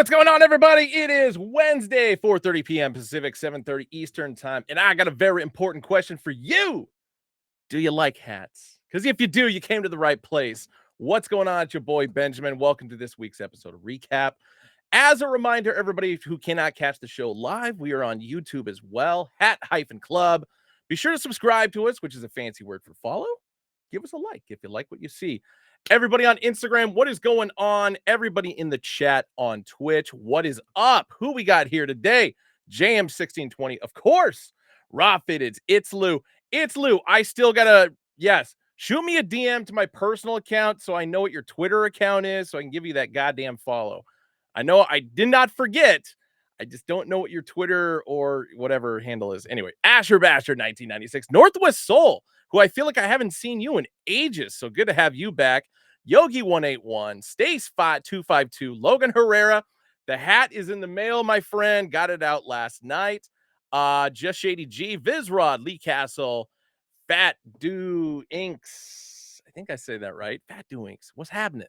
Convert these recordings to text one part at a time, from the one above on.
What's going on, everybody? It is Wednesday, 4:30 p.m. Pacific, 7:30 Eastern time, and I got a very important question for you. Do you like hats? Because if you do, you came to the right place. What's going on? It's your boy Benjamin. Welcome to this week's episode of Recap. As a reminder, everybody who cannot catch the show live, we are on YouTube as well, Hat-Club. Be sure to subscribe to us, which is a fancy word for follow. Give us a like if you like what you see. Everybody on Instagram, what is going on? Everybody in the chat on Twitch, what is up? Who we got here today? JM1620, of course. Raw Fitted, it's Lou. It's Lou. I still gotta, yes, shoot me a DM to my personal account so I know what your Twitter account is so I can give you that goddamn follow. I know I did not forget. I just don't know what your Twitter or whatever handle is. Anyway, Asher Basher 1996, Northwest Soul, who I feel like I haven't seen you in ages. So good to have you back. Yogi 181, Stace 252, Logan Herrera. The hat is in the mail, my friend. Got it out last night. Just Shady G, Vizrod, Lee Castle, Fat Do Inks. I think I say that right. Fat Do Inks. What's happening?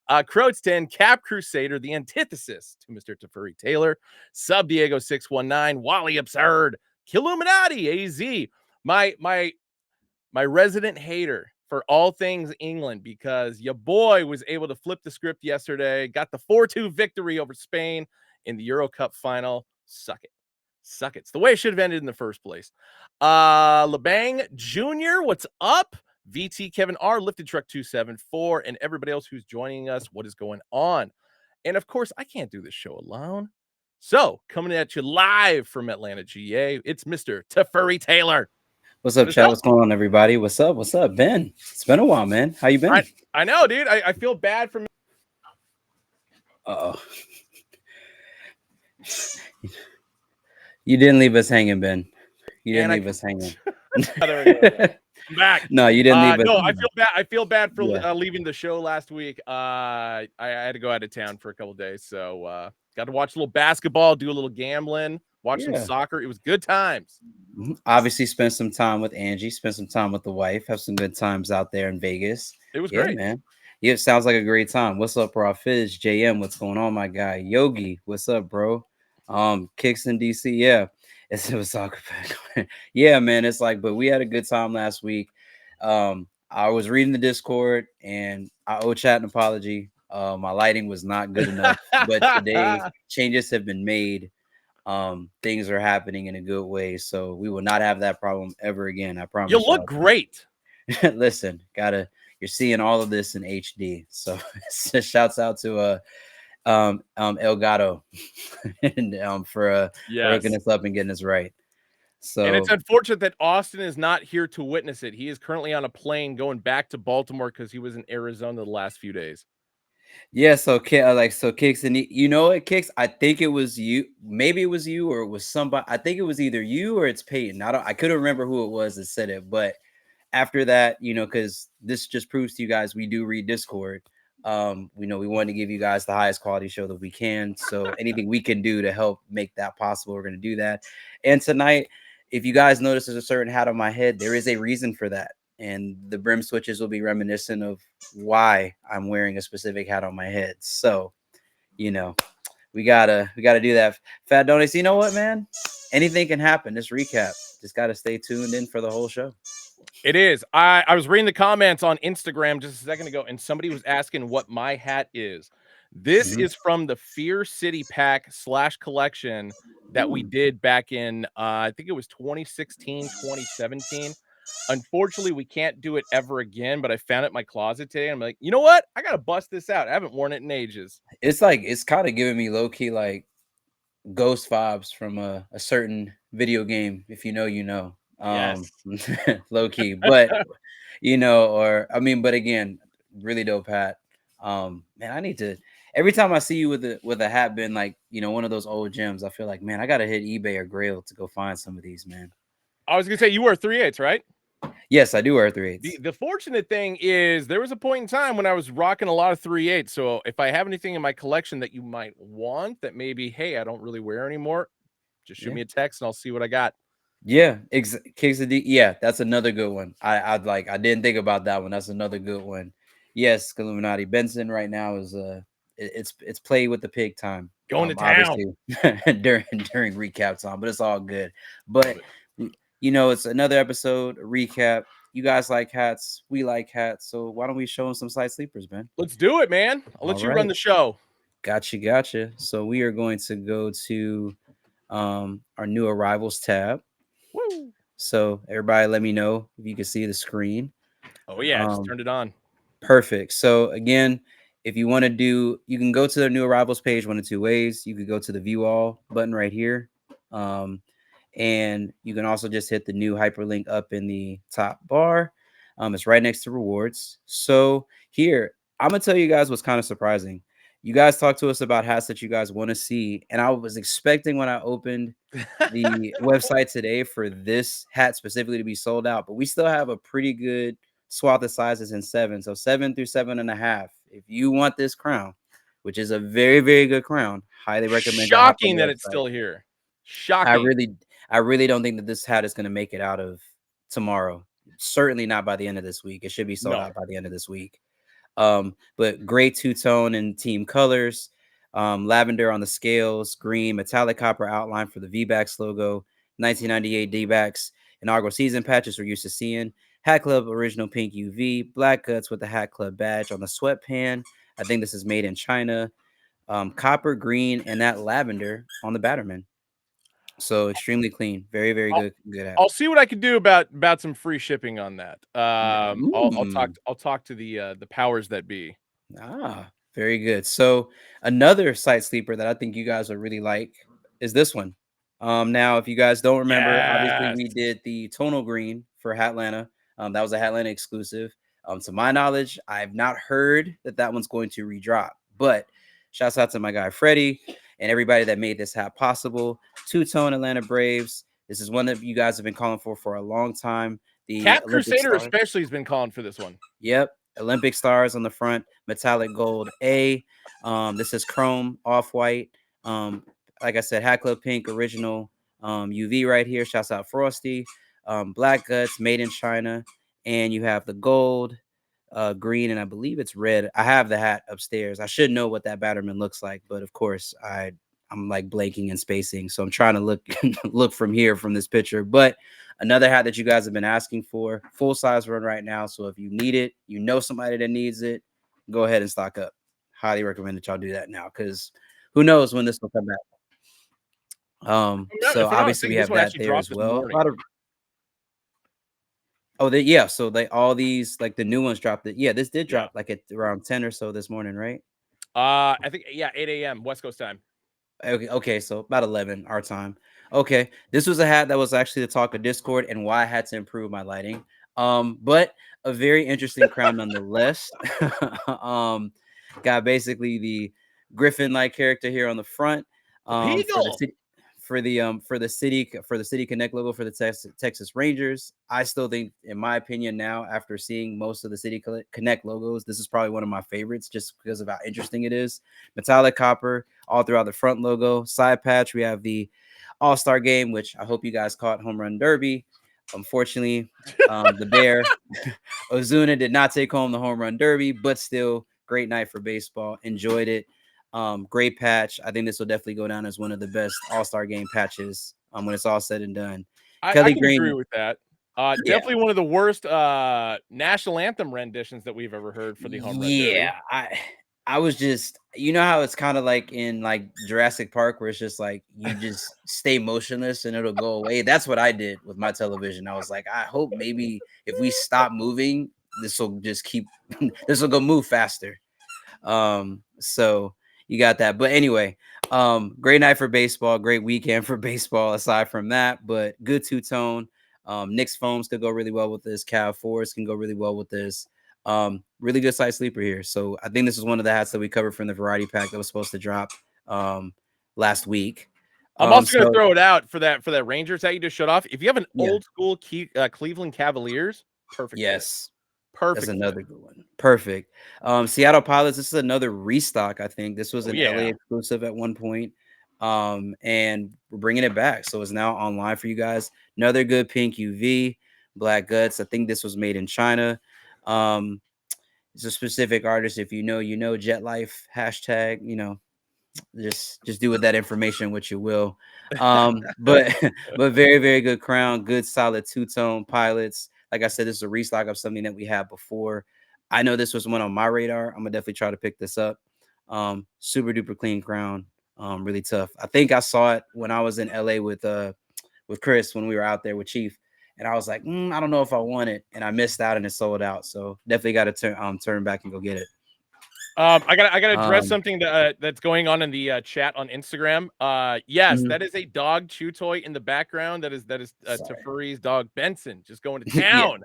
Croatston, Cap Crusader, the antithesis to Mr. Teferi Taylor, Sub Diego 619, Wally Absurd, Killuminati, AZ, my resident hater for all things England, because your boy was able to flip the script yesterday, got the 4-2 victory over Spain in the Euro Cup final. Suck it. Suck it. It's the way it should have ended in the first place. Lebang Jr., what's up? VT Kevin R, Lifted Truck 274, and everybody else who's joining us. What is going on? And of course, I can't do this show alone. So, coming at you live from Atlanta, GA, it's Mr. Teferi Taylor. What's up, chat? What's going on, everybody? What's up? What's up, Ben? It's been a while, man. How you been? I know, dude. I feel bad for me. Uh-oh. You didn't leave us hanging, Ben. You didn't leave us hanging. I'm back. No, you didn't leave us. No, I feel bad for leaving the show last week. I had to go out of town for a couple of days, so got to watch a little basketball, do a little gambling, watch some soccer. It was good times. Obviously, spent some time with Angie, spent some time with the wife, have some good times out there in Vegas. It was great, man. Yeah, it sounds like a great time. What's up, Raw Fizz? JM, what's going on, my guy? Yogi, what's up, bro? Kicks in DC, yeah. It was soccer back. Yeah, man. It's like, but we had a good time last week. I was reading the Discord and I owe chat an apology. My lighting was not good enough, but today changes have been made. Things are happening in a good way, so we will not have that problem ever again. I promise. You look great. Listen, you're seeing all of this in HD. So shouts out to El Gato and for hooking us up and getting us right. So, and it's unfortunate that Austin is not here to witness it. He is currently on a plane going back to Baltimore because he was in Arizona the last few days. Yeah, so Kicks, and you know what, Kicks? I think it was you. Maybe it was you or it was somebody. I think it was either you or it's Peyton. I couldn't remember who it was that said it, but after that, because this just proves to you guys we do read Discord. We want to give you guys the highest quality show that we can. So anything we can do to help make that possible, we're going to do that. And tonight, if you guys notice there's a certain hat on my head, there is a reason for that. And the brim switches will be reminiscent of why I'm wearing a specific hat on my head. So, we gotta do that. Fat Donuts, you know what, man? Anything can happen. This recap. Just gotta stay tuned in for the whole show. It is. I was reading the comments on Instagram just a second ago, and somebody was asking what my hat is. This is from the Fear City pack / collection that we did back in, I think it was 2016, 2017. Unfortunately, we can't do it ever again, but I found it in my closet today. I'm like, you know what? I got to bust this out. I haven't worn it in ages. It's kind of giving me low-key like ghost vibes from a certain video game. If you know, Yes. low-key, but but again, really dope hat. Man, I need to, every time I see you with a hat bin, like, one of those old gems, I feel like, man, I got to hit eBay or Grail to go find some of these, man. I was going to say, you wear 3/8, right? Yes, I do wear 3/8. The fortunate thing is there was a point in time when I was rocking a lot of 3/8. So if I have anything in my collection that you might want that maybe, hey, I don't really wear anymore, just shoot me a text and I'll see what I got. Yeah, yeah, that's another good one. I didn't think about that one. That's another good one. Yes, Illuminati Benson right now is it's play with the pig time. Going to town. Obviously during recap time, but it's all good. Love But it. it's another episode, a recap. You guys like hats, we like hats, so why don't we show them some side sleepers, man? Let's do it, man. I'll All let you run right, the show. gotcha. So we are going to go to our new arrivals tab. Woo. So everybody, let me know if you can see the screen. Oh yeah, just Um, turned it on. Perfect. So again, if you want to do, you can go to the new arrivals page one of two ways. You could go to the view all button right here. Um, and you can also just hit the new hyperlink up in the top bar. It's right next to rewards. So here, I'm gonna tell you guys what's kind of surprising. You guys talked to us about hats that you guys want to see, and I was expecting when I opened the website today for this hat specifically to be sold out, but we still have a pretty good swath of sizes in 7. So 7 through 7.5. If you want this crown, which is a very, very good crown, highly recommend y'all hop on Shocking the that it's website. still here. I Shocking. really, I really don't think that this hat is going to make it out of tomorrow. Certainly not by the end of this week. It should be sold No. out by the end of this week. But great two-tone and team colors. Lavender on the scales, green metallic copper outline for the V-Backs logo, 1998 D-Backs, inaugural season patches we're used to seeing. Hat Club original pink UV, black guts with the Hat Club badge on the sweatband. I think this is made in China. Copper, green, and that lavender on the Batterman. So extremely clean, very, very I'll, good hat. I'll see what I can do about some free shipping on that. Mm. I'll talk to the powers that be. Very good. So another site sleeper that I think you guys would really like is this one. Now, if you guys don't remember, obviously Yes. we did the tonal green for Hatlanta. That was a Hatlanta exclusive. To my knowledge, I've not heard that that one's going to redrop. But shouts out to my guy Freddie and everybody that made this hat possible. Two-tone Atlanta Braves. This is one that you guys have been calling for a long time. The Cap Olympic Crusader Stars. especially has been calling for this one. Yep. Olympic stars on the front, metallic gold A. This is chrome off-white. Like I said, Hat Club pink original UV right here. Shouts out Frosty. Black guts made in China. And you have the gold, green, and I believe it's red. I have the hat upstairs. I should know what that Batterman looks like, but of course I'm like blanking and spacing. So I'm trying to look look from here from this picture. But another hat that you guys have been asking for, full size run right now. So if you need it, you know somebody that needs it, go ahead and stock up. Highly recommend that y'all do that now because who knows when this will come back. So If I'm not obviously we mistaken, this have one that actually there dropped as this well. A morning. lot of yeah, so they all these like the new ones dropped it. Yeah, this did Yeah. drop like at around 10 or so this morning, right? I think 8 a.m. West Coast time. Okay, so about 11 our time. Okay, this was a hat that was actually the talk of Discord and why I had to improve my lighting. But a very interesting crown nonetheless. um, got basically the Griffin-like character here on the front. The For the Beagle. city, for the City Connect logo for the Texas Rangers. I still think, in my opinion, now after seeing most of the City Connect logos, this is probably one of my favorites just because of how interesting it is. Metallic copper all throughout the front logo. Side patch, we have the All-Star Game, which I hope you guys caught, Home Run Derby. Unfortunately, the Bear Ozuna did not take home the Home Run Derby, but still great night for baseball. Enjoyed it. Great patch. I think this will definitely go down as one of the best All-Star Game patches when it's all said and done. I Kelly can agree Green, with that. yeah, Definitely one of the worst national anthem renditions that we've ever heard for the Home Run Derby. yeah. I was just, you know how it's kind of like in like Jurassic Park where it's just like you just stay motionless and it'll go away. That's what I did with my television. I was like, I hope maybe if we stop moving, this will just keep this will go move faster. So you got that. But anyway, great night for baseball, great weekend for baseball aside from that, but good two-tone. Knicks foams could go really well with this. Cav fours can go really well with this. Really good side sleeper here. So I think this is one of the hats that we covered from the variety pack that was supposed to drop last week. I'm also going to So throw it out for that Rangers hat you just shut off. If you have an yeah, old school Cleveland Cavaliers, perfect fit. yes. That's Perfect fit. another good one. Perfect. Seattle Pilots. This is another restock. I think this was Oh an LA yeah. exclusive at one point. And we're bringing it back, so it's now online for you guys. Another good pink UV, black guts. I think this was made in China. It's a specific artist. If you know, you know. Jet Life hashtag. You know, just do with that information what you will. But but very very good crown, good solid two tone pilots. Like I said, this is a restock of something that we had before. I know this was one on my radar. I'm gonna definitely try to pick this up. Super duper clean crown. Really tough. I think I saw it when I was in LA with Chris when we were out there with Chief. And I was like, I don't know if I want it, and I missed out, and it sold out. So definitely got to turn back and go get it. I gotta address Um, something that's going on in the chat on Instagram. Yes, mhm. that is a dog chew toy in the background. That is Sorry. Tafuri's dog Benson just going to Yeah. town.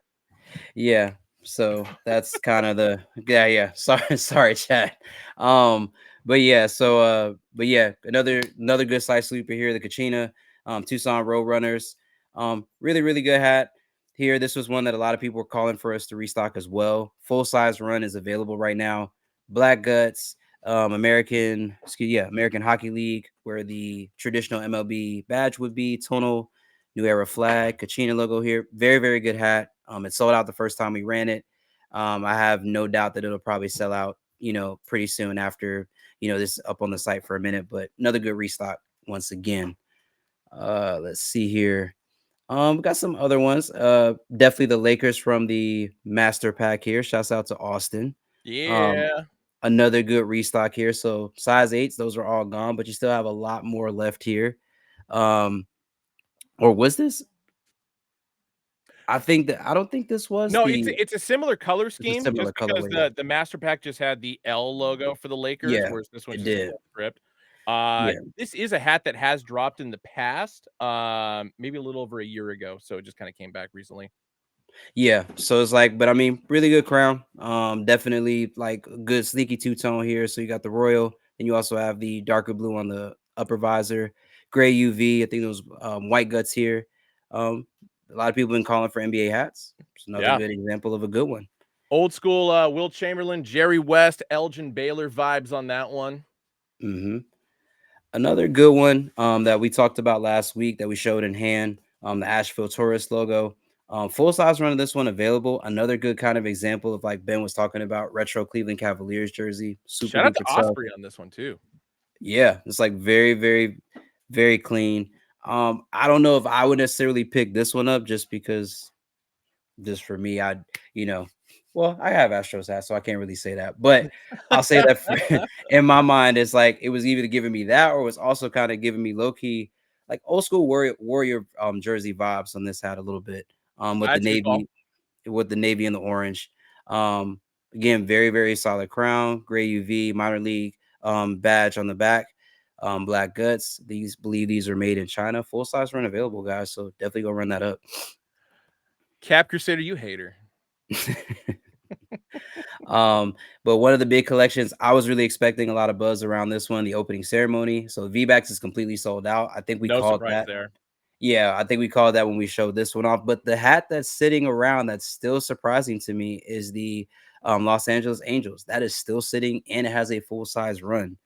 Yeah. So that's kind of the yeah. Sorry, sorry, chat. Um, but yeah, but yeah, another good size sleeper here, the Kachina, Tucson Roadrunners. Really, really good hat. Here, this was one that a lot of people were calling for us to restock as well. Full size run is available right now. Black Guts, American Hockey League, where the traditional MLB badge would be, tonal New Era flag, Kachina logo here. Very, very good hat. It sold out the first time we ran it. I have no doubt that it'll probably sell out, pretty soon after, this is up on the site for a minute, but another good restock once again. Let's see here. We got some other ones. Definitely the Lakers from the master pack here. Shouts out to Austin. Um, Yeah. Another good restock here. So size eights, those are all gone, but you still have a lot more left here. Um, or was this? I don't think this was No, it's the a similar color it's a scheme similar just because colorway. the master pack just had the L logo for the Lakers, Yeah, whereas this one's it just did. full script. Yeah. This is a hat that has dropped in the past, maybe a little over a year ago, so it just kinda came back recently. Yeah. So it's like, but I mean, really good crown. Definitely like a good sneaky two-tone here. So you got the royal, and you also have the darker blue on the upper visor, gray UV. I think those white guts here. Um, a lot of people been calling for NBA hats. It's another Yeah. good example of a good one. Old school, Will Chamberlain, Jerry West, Elgin Baylor vibes on that one. Hmm. Another good one that we talked about last week that we showed in hand, the Asheville Tourist logo. Full size run of this one available. Another good kind of example of like Ben was talking about retro Cleveland Cavaliers jersey. Super Shout out to duper tough. Osprey on this one too. Yeah, it's like very, very, very clean. I don't know if I would necessarily pick this one up just because just for me, you know, well, I have Astros hat, so I can't really say that. But I'll say that in my mind, it's like it was either giving me that or it was also kind of giving me low key, like old school warrior jersey vibes on this hat a little bit. With the That's a good call. navy and the orange. Um, Again, very, very solid crown, gray UV, minor league badge on the back. Black guts. These are made in China. Full size run available, guys. So definitely go run that up. Cap Crusader, you hater. But one of the big collections, I was really expecting a lot of buzz around this one, the opening ceremony. So VBAX is completely sold out. I think we No called surprise that. there. Yeah, I think we called that when we showed this one off. But the hat that's sitting around that's still surprising to me is the Los Angeles Angels. That is still sitting and it has a full size run.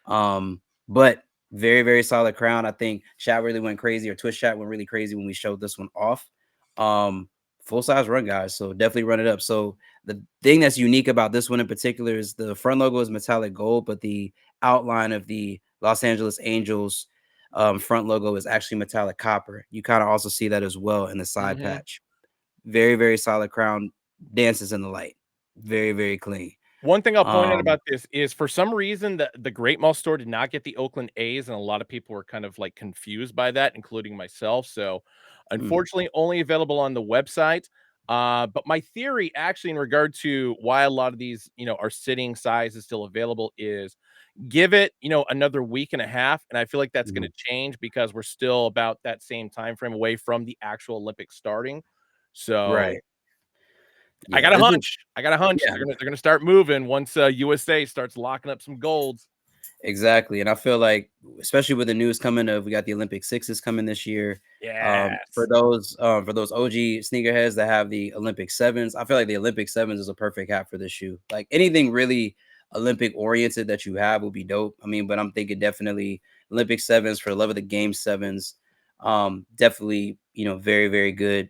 But very, very solid crown. I think chat really went crazy, or Twitch chat went really crazy when we showed this one off. Um, Full size run, guys. So definitely run it up. So the thing that's unique about this one in particular is the front logo is metallic gold, but the outline of the Los Angeles Angels front logo is actually metallic copper. You kind of also see that as well in the side Mhm. patch. Very, very solid crown. Dances in the light. Very, very clean. One thing I'll point out Um, about this is for some reason the Great Mall store did not get the Oakland A's, and a lot of people were kind of like confused by that, including myself. So, mm, unfortunately, only available on the website. But my theory, actually, in regard to why a lot of these, are sitting size is still available, is give it, another week and a half, and I feel like that's going mhm. to change because we're still about that same time frame away from the actual Olympics starting. So Right. Yeah. I got a hunch Yeah. they're gonna start moving once, USA starts locking up some golds. Exactly, and I feel like, especially with the news coming of we got the Olympic sixes coming this year. Yes. For those OG sneakerheads that have the Olympic sevens, I feel like the Olympic sevens is a perfect hat for this shoe. Like anything really Olympic oriented that you have will be dope. I mean, but I'm thinking definitely Olympic sevens for the love of the game sevens. Definitely, very, very good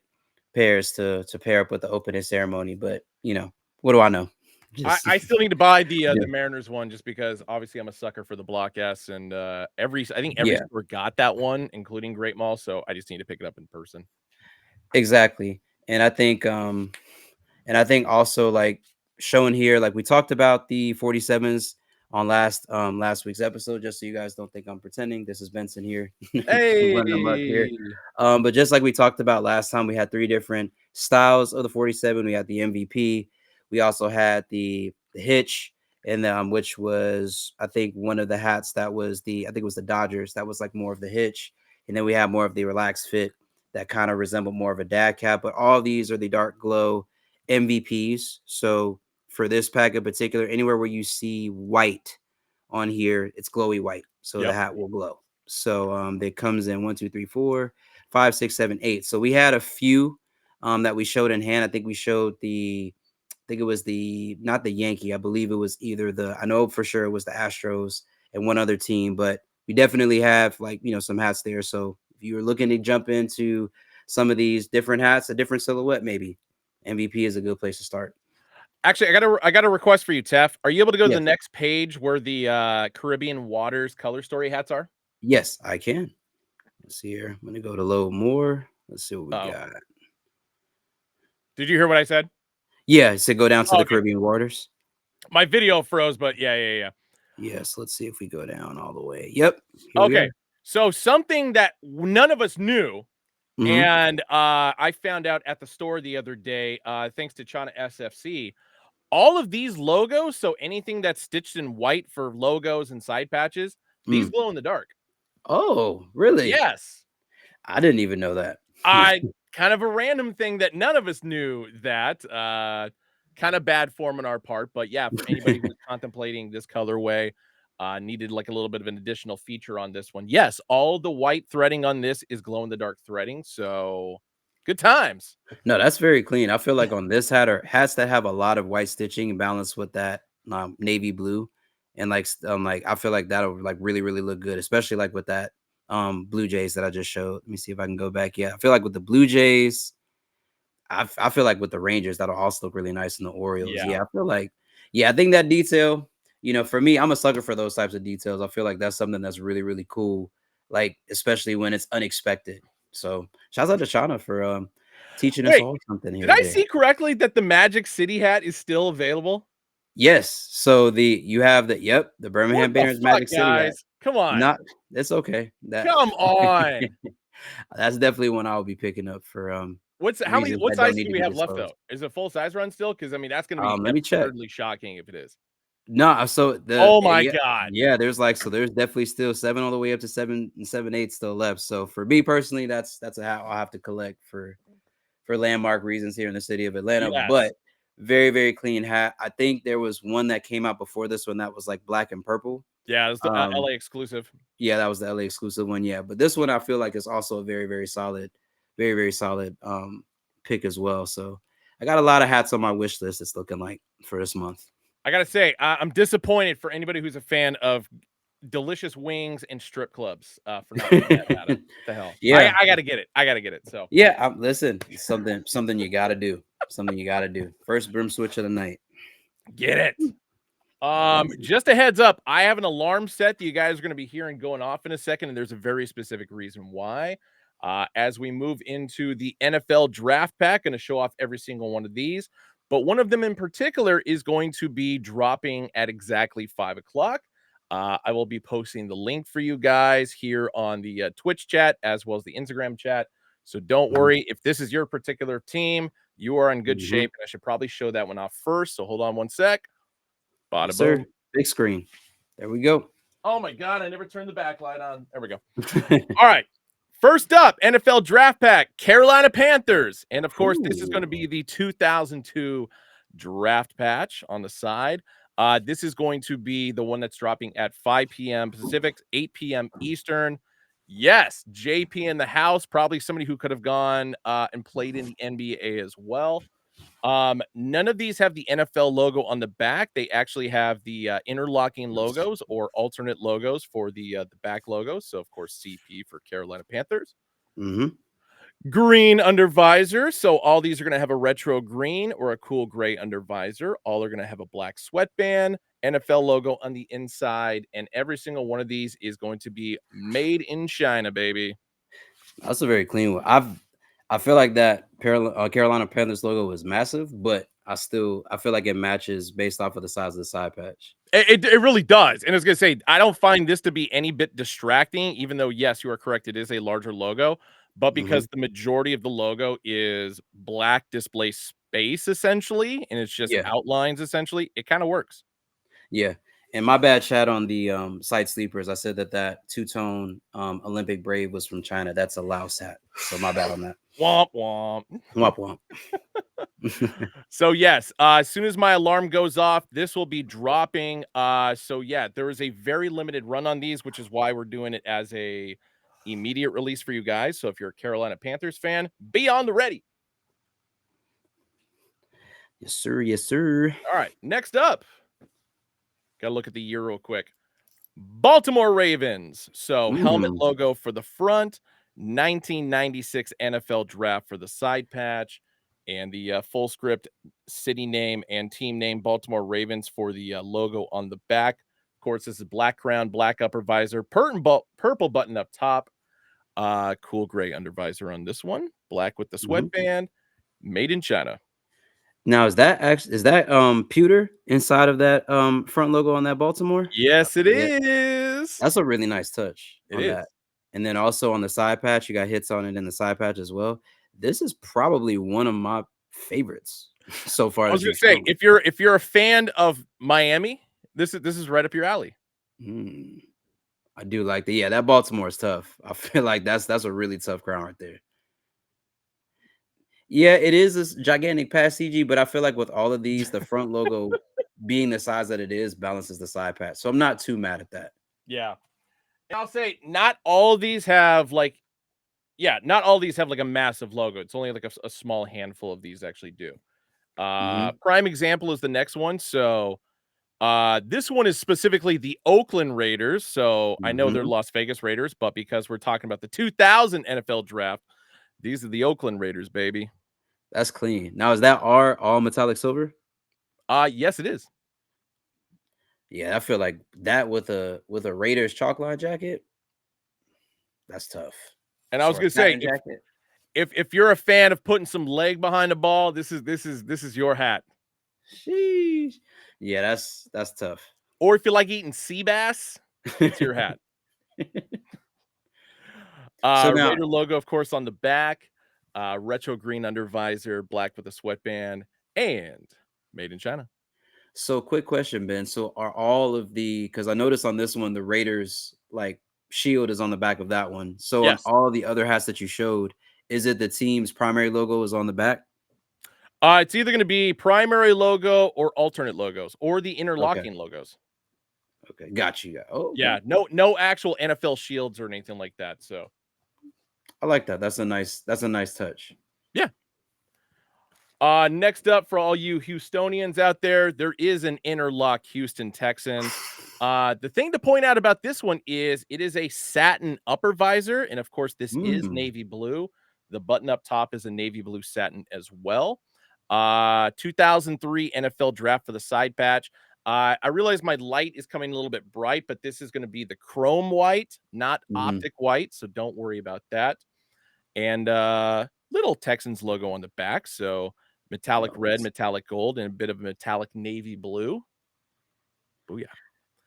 pairs to pair up with the opening ceremony. But what do I know? Just I still need to buy yeah, the Mariners one just because obviously I'm a sucker for the Block S, and I think every yeah, store got that one, including Great Mall. So I just need to pick it up in person. exactly. And I think also like showing here, like we talked about the 47s on last week's episode, just so you guys don't think I'm pretending. This is Benson here running amok here. Hey, But just like we talked about last time, we had three different styles of the 47. We had the MVP. We also had the hitch, and which was I think one of the hats that was I think it was the Dodgers. That was like more of the hitch. And then we had more of the relaxed fit that kind of resembled more of a dad cap. But all these are the dark glow MVPs. So for this pack in particular, anywhere where you see white on here, it's glowy white. So the yep. hat will glow. So that comes in 1, 2, 3, 4, 5, 6, 7, 8. So we had a few that we showed in hand. I think we showed I think it was not the Yankee. I believe it was either I know for sure it was the Astros and one other team, but we definitely have like, some hats there. So if you were looking to jump into some of these different hats, a different silhouette, maybe MVP is a good place to start. Actually, I got a request for you, Tef. Are you able to go to the Yes. next page where the Caribbean Waters color story hats are? Yes, I can. Let's see here. I'm going to go to load more. Let's see what we Oh, got. did you hear what I said? Yeah, so go down to Oh, the okay, Caribbean waters. my video froze, but yeah. Yes, let's see if we go down all the way. Yep, here we Okay, are. so something that none of us knew, Hmm. and I found out at the store the other day, thanks to China SFC. All of these logos, so anything that's stitched in white for logos and side patches, these Mm. glow in the dark. Oh, really? Yes. I didn't even know that. I kind of a random thing that none of us knew that. Kind of bad form on our part, but yeah, for anybody who's contemplating this colorway, needed like a little bit of an additional feature on this one. Yes, all the white threading on this is glow in the dark threading, so good times. No, that's very clean. I feel like on this hat or hats that have a lot of white stitching balanced with that navy blue, and like I feel like that'll like really really look good, especially like with that Blue Jays that I just showed. Let me see if I can go back. Yeah, I feel like with the Blue Jays, I feel like with the Rangers that'll also look really nice in the Orioles. Yeah. Yeah, I feel like I think that detail. For me, I'm a sucker for those types of details. I feel like that's something that's really really cool. Like especially when it's unexpected. So shouts out to China for teaching us Wait, all something here did I today. see correctly that the Magic City hat is still available? Yes. So you have the What Birmingham the Barons fuck, Magic City hat. guys? Come on. Not It's okay. That Come on. that's definitely one I'll be picking up for reasons What that don't size need do to we be have left though? disclosed. Is it full size run still? Because I mean that's gonna be Let me check. absurdly shocking if it is. No, so Oh my god. yeah, there's definitely still 7 all the way up to 7 and 7/8 still left. So for me personally, that's a hat I'll have to collect for landmark reasons here in the city of Atlanta. Yes. But very, very clean hat. I think there was one that came out before this one that was like black and purple. Yeah, it's the Um, LA exclusive. yeah, that was the LA exclusive one. Yeah, but this one I feel like is also a very, very, very solid pick as well. So I got a lot of hats on my wish list. It's looking like for this month. I gotta say, I'm disappointed for anybody who's a fan of delicious wings and strip clubs for not getting that data. What the hell? Yeah, I gotta get it. I gotta get it. So yeah. Listen, it's something you got to do. Something you got to do. First brim switch of the night. get it. Easy. Just a heads up, I have an alarm set that you guys are going to be hearing going off in a second, and there's a very specific reason why. As we move into the NFL draft pack, going to show off every single one of these, but one of them in particular is going to be dropping at exactly 5 o'clock. I will be posting the link for you guys here on the Twitch chat as well as the Instagram chat. So don't Mhm, worry if this is your particular team, you are in good mhm. shape. And I should probably show that one off first. So hold on one sec. Yes, Bada sir. boom. Big screen. There we go. Oh my god, I never turned the backlight on. There we go. All right. First up, NFL draft pack, Carolina Panthers. And of course, this is going to Ooh. be the 2002 draft patch on the side. This is going to be the one that's dropping at 5 p.m. Pacific, 8 p.m. Eastern. Yes, JP in the house, probably somebody who could have gone and played in the NBA as well. None of these have the NFL logo on the back. They actually have the interlocking logos or alternate logos for the back logos. So of course, CP for Carolina Panthers. Mhm. Green under visor. So all these are going to have a retro green or a cool gray under visor. All are going to have a black sweatband, NFL logo on the inside, and every single one of these is going to be made in China, baby. That's a very clean one. I feel like that Carolina Panthers logo was massive, but I feel like it matches based off of the size of the side patch. It really does. And I was going to say, I don't find this to be any bit distracting, even though, yes, you are correct. It is a larger logo, but Mhm. because the majority of the logo is black display space, essentially, and it's just Yeah, outlines, essentially, it kind of works. yeah. And my bad chat on the site sleepers. I said that two-tone Olympic Brave was from China. That's a Laos hat. So my bad on that. Womp womp. Womp womp. So yes, as soon as my alarm goes off, this will be dropping. So yeah, there is a very limited run on these, which is why we're doing it as a immediate release for you guys. So if you're a Carolina Panthers fan, be on the ready. Yes, sir. Yes, sir. All right, next up, gotta look at the year real quick. Baltimore Ravens. So helmet Mm. logo for the front, 1996 NFL draft for the side patch, and the full script city name and team name Baltimore Ravens for the logo on the back. Of course, this is black crown, black upper visor, purple button up top, cool gray under visor on this one, black with the Mhm. sweatband, made in China. Now is that pewter inside of that front logo on that Baltimore? Yes, it Yeah, is. that's a really nice touch It on is. that. And then also on the side patch, you got hits on it in the side patch as well. This is probably one of my favorites so far I was that gonna you've say, shown. if you're a fan of Miami, this is right up your alley. Mm, I do like that. Yeah, that Baltimore is tough. I feel like that's a really tough crown right there. Yeah, it is this gigantic pass CG, but I feel like with all of these, the front logo being the size that it is balances the side patch. So I'm not too mad at that. Yeah. And I'll say not all of these have like not all these have like a massive logo. It's only like a small handful of these actually do. Hmm. Prime example is the next one. So this one is specifically the Oakland Raiders. So I know they're Hmm. Las Vegas Raiders, but because we're talking about the 2000 NFL draft, these are the Oakland Raiders, baby. That's clean. Now, is that R all metallic silver? Yes, it is. Yeah, I feel like that with a Raiders chalk line jacket, that's tough. And I was So a gonna say, satin jacket. if you're a fan of putting some leg behind the ball, this is your hat. Sheesh. Yeah, that's tough. Or if you like eating sea bass, it's your hat. So now, Raider logo, of course, on the back, retro green under visor, black with a sweatband, and made in China. so quick question, Ben. So are all of the because I noticed on this one the Raiders like shield is on the back of that one. So on Yes. all the other hats that you showed, is it the team's primary logo is on the back? It's either going to be primary logo or alternate logos or the Okay. interlocking logos. Okay. Got you. Oh, okay. Yeah, no actual NFL shields or anything like that. So I like that. That's a nice touch. yeah. Next up for all you Houstonians out there is an interlock Houston Texans. The thing to point out about this one is it is a satin upper visor, and of course, this is Mm. navy blue. The button up top is a navy blue satin as well. 2003 NFL draft for the side patch. I realize my light is coming a little bit bright, but this is going to be the chrome white, not Mhm. optic white, so don't worry about that. And little Texans logo on the back, so metallic Oh, red, metallic gold, and a bit of metallic navy blue. Booyah.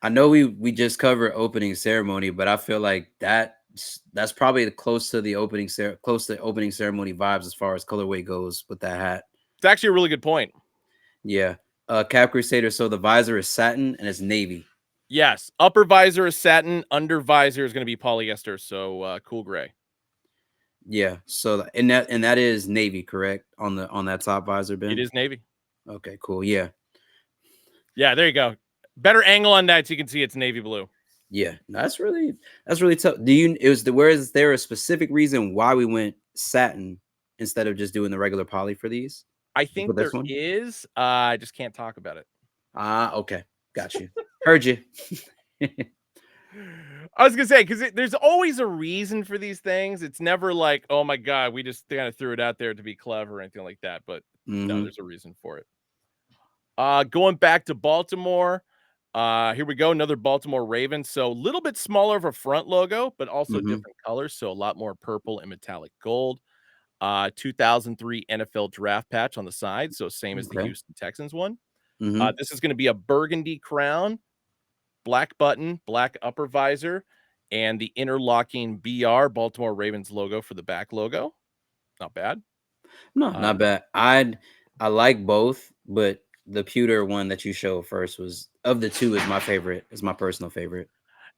I know we just covered opening ceremony, but I feel like that's probably close to the close to opening ceremony vibes as far as colorway goes with that hat. It's actually a really good point. Yeah. Cap Crusader. So the visor is satin and it's navy. Yes, upper visor is satin, under visor is going to be polyester, so cool gray. Yeah. So and that is navy, correct? On that top visor, It Ben. is navy. Okay, cool. Yeah. Yeah, there you go. Better angle on that so you can see it's navy blue. Yeah. That's really tough. Where is there a specific reason why we went satin instead of just doing the regular poly for these? I For think this there one? is. I just can't talk about it. Ah, okay. Got you. Heard you. I was gonna say because there's always a reason for these things. It's never like, oh my god, we just kind of threw it out there to be clever or anything like that. But no, Hmm. there's a reason for it. Going back to Baltimore. Here we go. Another Baltimore Ravens. So a little bit smaller of a front logo, but also Hmm. different colors. So a lot more purple and metallic gold. 2003 NFL draft patch on the side. So same as the Okay. Houston Texans one. Hmm. This is going to be a burgundy crown, black button, black upper visor, and the interlocking BR Baltimore Ravens logo for the back logo. Not bad. No, Uh, not bad. I like both, but the pewter one that you showed first was of the two is my favorite. Is my personal favorite.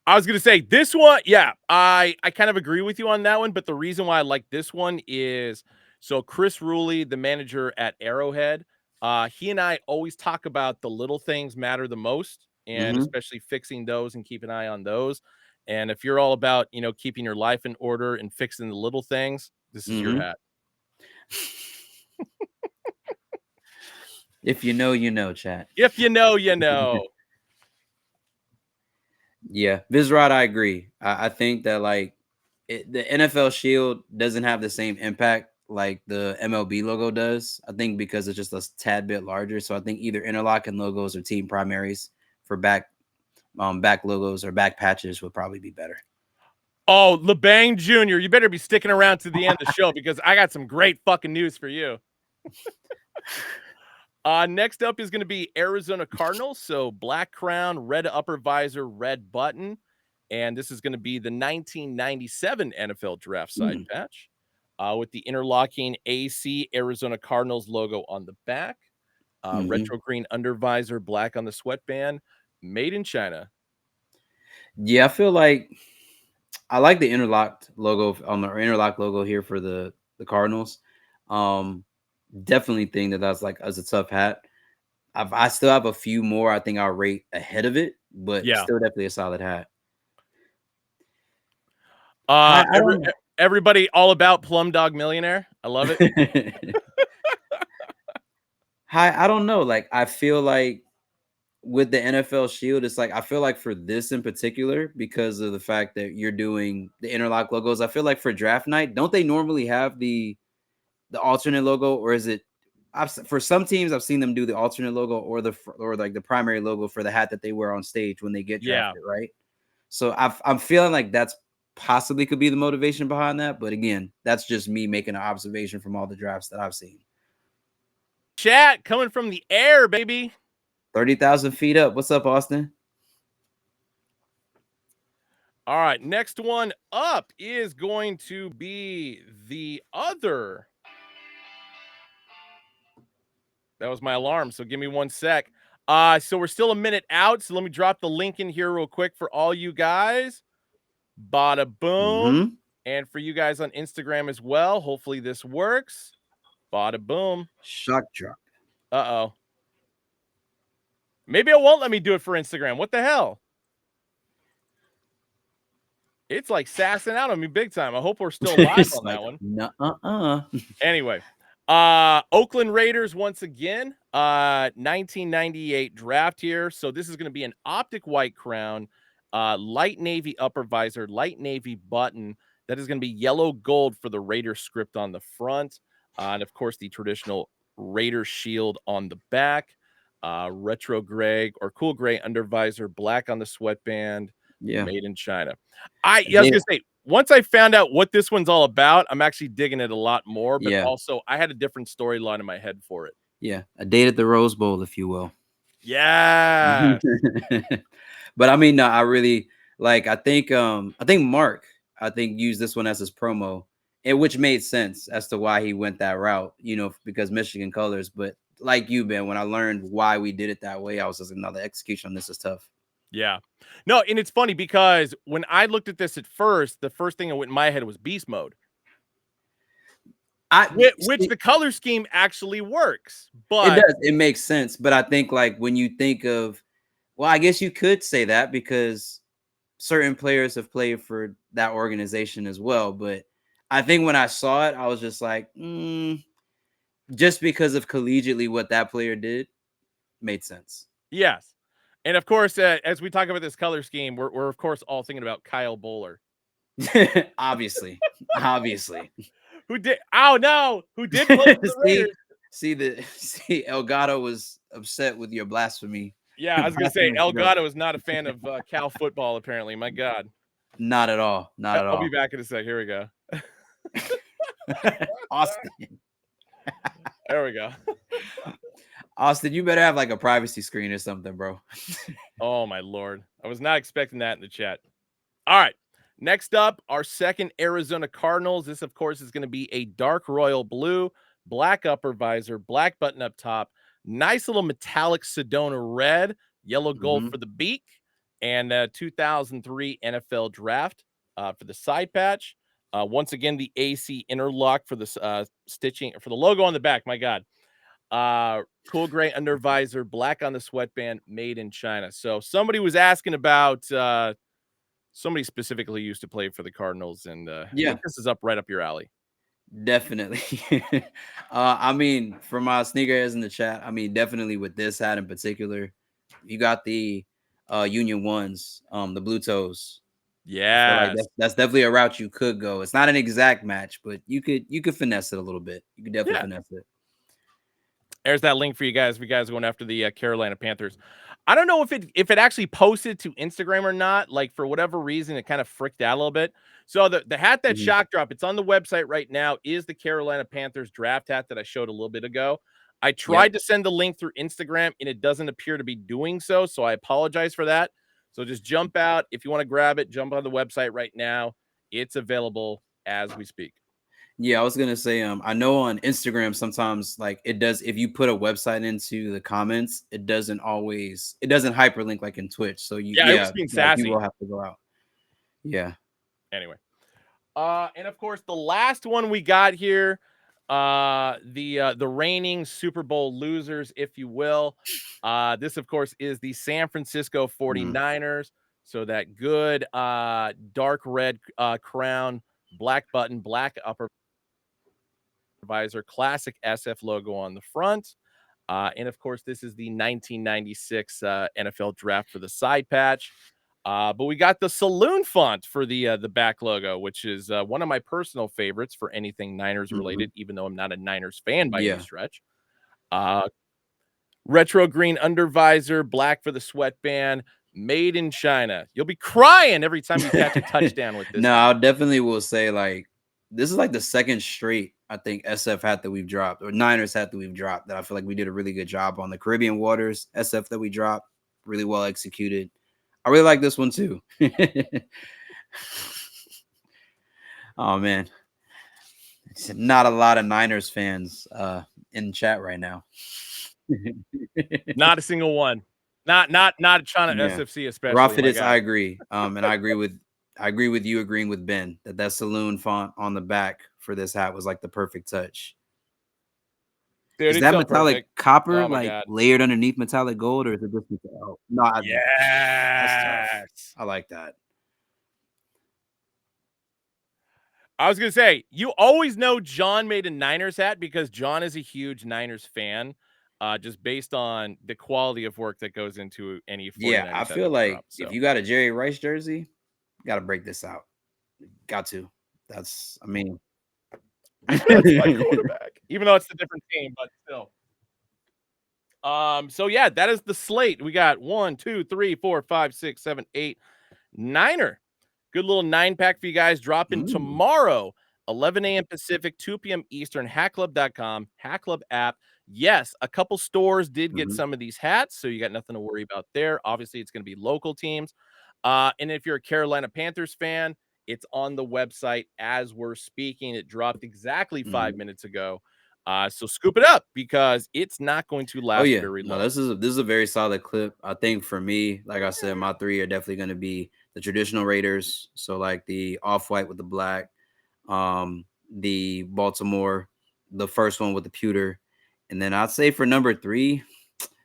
I was gonna say this one, yeah, I kind of agree with you on that one, but the reason why I like this one is so Chris Ruley, the manager at Arrowhead, he and I always talk about the little things matter the most, and Hmm. especially fixing those and keep an eye on those. And if you're all about keeping your life in order and fixing the little things, this is your Hmm. hat. If you know, you know, chat. If you know, you know. Yeah, Vizrod, I agree. I think that like the NFL Shield doesn't have the same impact like the MLB logo does. I think because it's just a tad bit larger. So I think either interlocking logos or team primaries for back logos or back patches would probably be better. Oh, LeBang Jr., you better be sticking around to the end of the show because I got some great fucking news for you. Next up is going to be Arizona Cardinals. So black crown, red upper visor, red button. And this is going to be the 1997 NFL draft side Hmm. patch with the interlocking AC Arizona Cardinals logo on the back. Hmm. Retro green under visor, black on the sweatband. Made in China. Yeah, I feel like I like the interlocked logo on the interlock logo here for the Cardinals. Um, Definitely think that that's like as a tough hat. I still have a few more I think I'll rate ahead of it, but Yeah. still definitely a solid hat. Uh, I every, don't. everybody all about Plum Dog Millionaire. I love it. Hi, I don't know. Like I feel like with the NFL Shield, it's like I feel like for this in particular, because of the fact that you're doing the interlock logos, I feel like for draft night, don't they normally have the alternate logo, or is it? For some teams, I've seen them do the alternate logo or or like the primary logo for the hat that they wear on stage when they get Yeah. drafted, right? So I'm feeling like that's possibly could be the motivation behind that, but again, that's just me making an observation from all the drafts that I've seen. Chat coming from the air, baby. 30,000 feet up. What's up, Austin? All right, next one up is going to be the other. That was my alarm, so give me 1 sec. So we're still a minute out, so let me drop the link in here real quick for all you guys. Bada boom. Mm-hmm. And for you guys on Instagram as well, hopefully this works. Bada boom. Shock drop. Uh-oh. Maybe it won't let me do it for Instagram. What the hell? It's like sassing out on me big time. I hope we're still live It's on that like, one. no. Anyway, Oakland Raiders once again, 1998 draft here. So this is going to be an optic white crown, light navy upper visor, light navy button. That is going to be yellow gold for the Raider script on the front, and of course the traditional Raider shield on the back. Retro gray or cool gray under visor, black on the sweatband, Yeah. made in China. I was gonna say, once I found out what this one's all about, I'm actually digging it a lot more. But Yeah. also, I had a different storyline in my head for it. Yeah. A date at the Rose Bowl, if you will. Yeah, But I mean, no, I really like I think Mark, I think used this one as his promo, and which made sense as to why he went that route, because Michigan colors. But like you, Ben, when I learned why we did it that way, I was just another execution on this is tough. yeah. No, and it's funny because when I looked at this at first, the first thing that went in my head was beast mode, I which the color scheme actually works. It But does. It makes sense. But I think like when you think of, well, I guess you could say that because certain players have played for that organization as well. But I think when I saw it, I was just like, just because of collegiately what that player did made sense. yes. And of course, as we talk about this color scheme, we're of course all thinking about Kyle Bowler, Obviously, obviously. who did. Oh no, who did play for the see, Raiders? see, Elgato was upset with your blasphemy. Yeah, I was gonna say Blasphemous joke. Elgato is not a fan of Cal football. Apparently, my God. Not at all. Not at I'll be all. back in a sec. Here we go. Austin. There we go. Austin, you better have like a privacy screen or something, bro. Oh my Lord, I was not expecting that in the chat. All right. Next up, our second Arizona Cardinals. This, of course, is going to be a dark royal blue, black upper visor, black button up top, nice little metallic Sedona red, yellow gold Mhm. for the beak, and 2003 NFL draft for the side patch. Once again, the AC interlock for the stitching for the logo on the back. My God. Cool gray under visor, black on the sweatband, made in China. So somebody was asking about somebody specifically used to play for the Cardinals, and I Yeah, think this is right up your alley. definitely. I mean, for my sneakerheads in the chat, I mean, definitely with this hat in particular, you got the Union ones, the blue toes. I feel like Yes. that's definitely a route you could go. It's not an exact match, but you could finesse it a little bit. You could definitely Yeah. finesse it. There's that link for you guys. If you guys are going after the Carolina Panthers, I don't know if it actually posted to Instagram or not. Like for whatever reason, it kind of fricked out a little bit. So the hat that Mhm. shock drop, it's on the website right now, is the Carolina Panthers draft hat that I showed a little bit ago. I tried Yep. to send the link through Instagram and it doesn't appear to be doing so. So I apologize for that. So just jump out. If you want to grab it, jump on the website right now. It's available as we speak. Yeah, I was gonna say, I know on Instagram sometimes like it does if you put a website into the comments, it doesn't hyperlink like in Twitch. So Yeah, it was being like you sassy. will have to go out. Yeah. Anyway. And of course, the last one we got here, the reigning Super Bowl losers, if you will. This, of course, is the San Francisco Mhm. 49ers. So that good dark red crown, black button, black upper visor, classic SF logo on the front. And of course, this is the 1996 NFL draft for the side patch. But we got the saloon font for the back logo, which is one of my personal favorites for anything Niners Mhm. related, even though I'm not a Niners fan by any Yeah. stretch. Uh, Retro green under visor, black for the sweatband, made in China. You'll be crying every time you catch a touchdown with this No, hat. I definitely will say like this is like the second straight I think SF hat that we've dropped or Niners hat that we've dropped that I feel like we did a really good job on the Caribbean Waters SF that we dropped, really well executed. I really like this one too. Oh man, it's not a lot of Niners fans in chat right now. Not a single one. Not China Yeah, SFC especially. My Rafidis, I God. agree. And I agree with you agreeing with Ben that saloon font on the back for this hat was like the perfect touch. Dude, Is it's that so metallic perfect. copper Oh my like God. layered underneath metallic gold, or is it just oh, no? That's tough. Yes. I like that. I was gonna say, you always know John made a Niners hat because John is a huge Niners fan, just based on the quality of work that goes into any Yeah, 49ers I hat feel that we like drop. if So you got a Jerry Rice jersey, got to break this out. Got to. I mean, that's my quarterback. Even though it's a different team, but still. So yeah, that is the slate. We got 1, 2, 3, 4, 5, 6, 7, 8, Niner. Good little 9-pack for you guys dropping mm, tomorrow, 11 a.m. Pacific, 2 p.m. Eastern, hackclub.com, Hack Club app. Yes, a couple stores did get mhm, some of these hats, so you got nothing to worry about there. Obviously, it's going to be local teams. And if you're a Carolina Panthers fan, it's on the website as we're speaking. It dropped exactly 5 mhm. minutes ago. So scoop it up because it's not going to Oh last yeah, very no, long. this is a very solid clip. I think for me, like I said, my three are definitely going to be the traditional Raiders. So like the off white with the black, the Baltimore, the first one with the pewter, and then I'd say for number three,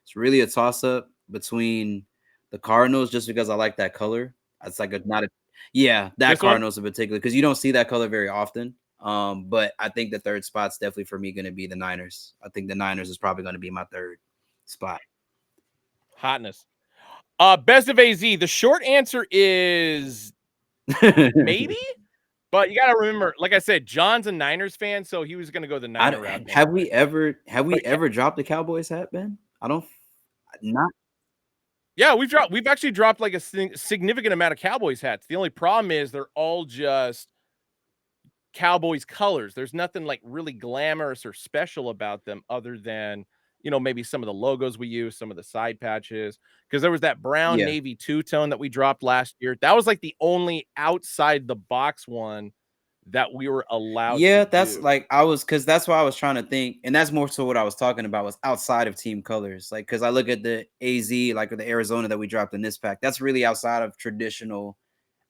it's really a toss up between the Cardinals, just because I like that color. It's like a not a yeah, that This one? Cardinals in particular because you don't see that color very often. But I think the third spot's definitely for me going to be the Niners. I think the Niners is probably going to be my third spot. Hotness. Best of AZ. The short answer is maybe, but you gotta remember, like I said, John's a Niners fan, so he was gonna go the I Niner don't, route have anyway. we ever But yeah, dropped the Cowboys hat, Ben? I don't not yeah, we've actually dropped like a significant amount of Cowboys hats. The only problem is they're all just Cowboys colors. There's nothing like really glamorous or special about them other than, maybe some of the logos we use, some of the side patches. Because there was that brown yeah. navy two-tone that we dropped last year. That was like the only outside the box one that we were allowed to Yeah, that's do. like because that's what I was trying to think, and that's more so what I was talking about was outside of team colors. Like, because I look at the AZ, like the Arizona that we dropped in this pack, that's really outside of traditional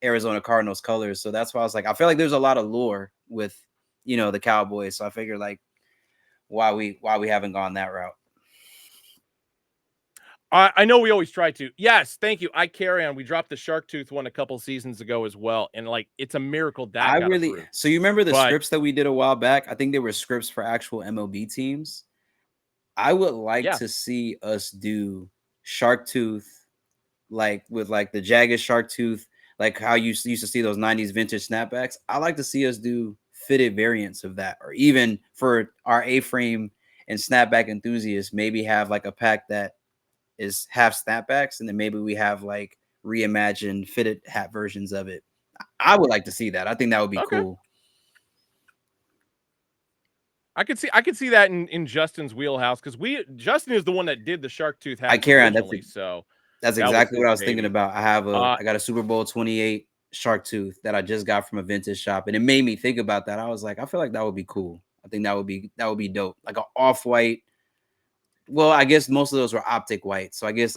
Arizona Cardinals colors. So that's why I was like, I feel like there's a lot of lore with the Cowboys. So I figured like why we haven't gone that route. I know we always try to. Yes, thank you. I carry on. We dropped the shark tooth one a couple seasons ago as well, and like it's a miracle that I got really approved. so you remember the But scripts that we did a while back? I think they were scripts for actual MLB teams. I would like yeah, to see us do shark tooth like with like the jagged shark tooth, like how you used to see those 90s vintage snapbacks. I like to see us do fitted variants of that, or even for our A-frame and snapback enthusiasts, maybe have like a pack that is half snapbacks, and then maybe we have like reimagined fitted hat versions of it. I would like to see that. I think that would be okay. cool. I could see that in Justin's wheelhouse because Justin is the one that did the shark tooth I hats carry on. originally, so That's that was exactly what his I was thinking baby. about. Uh, I got a Super Bowl 28 shark tooth that I just got from a vintage shop, and it made me think about that. I was like, I feel like that would be cool. I think that would be dope. Like an off-white. Well, I guess most of those were optic white. So I guess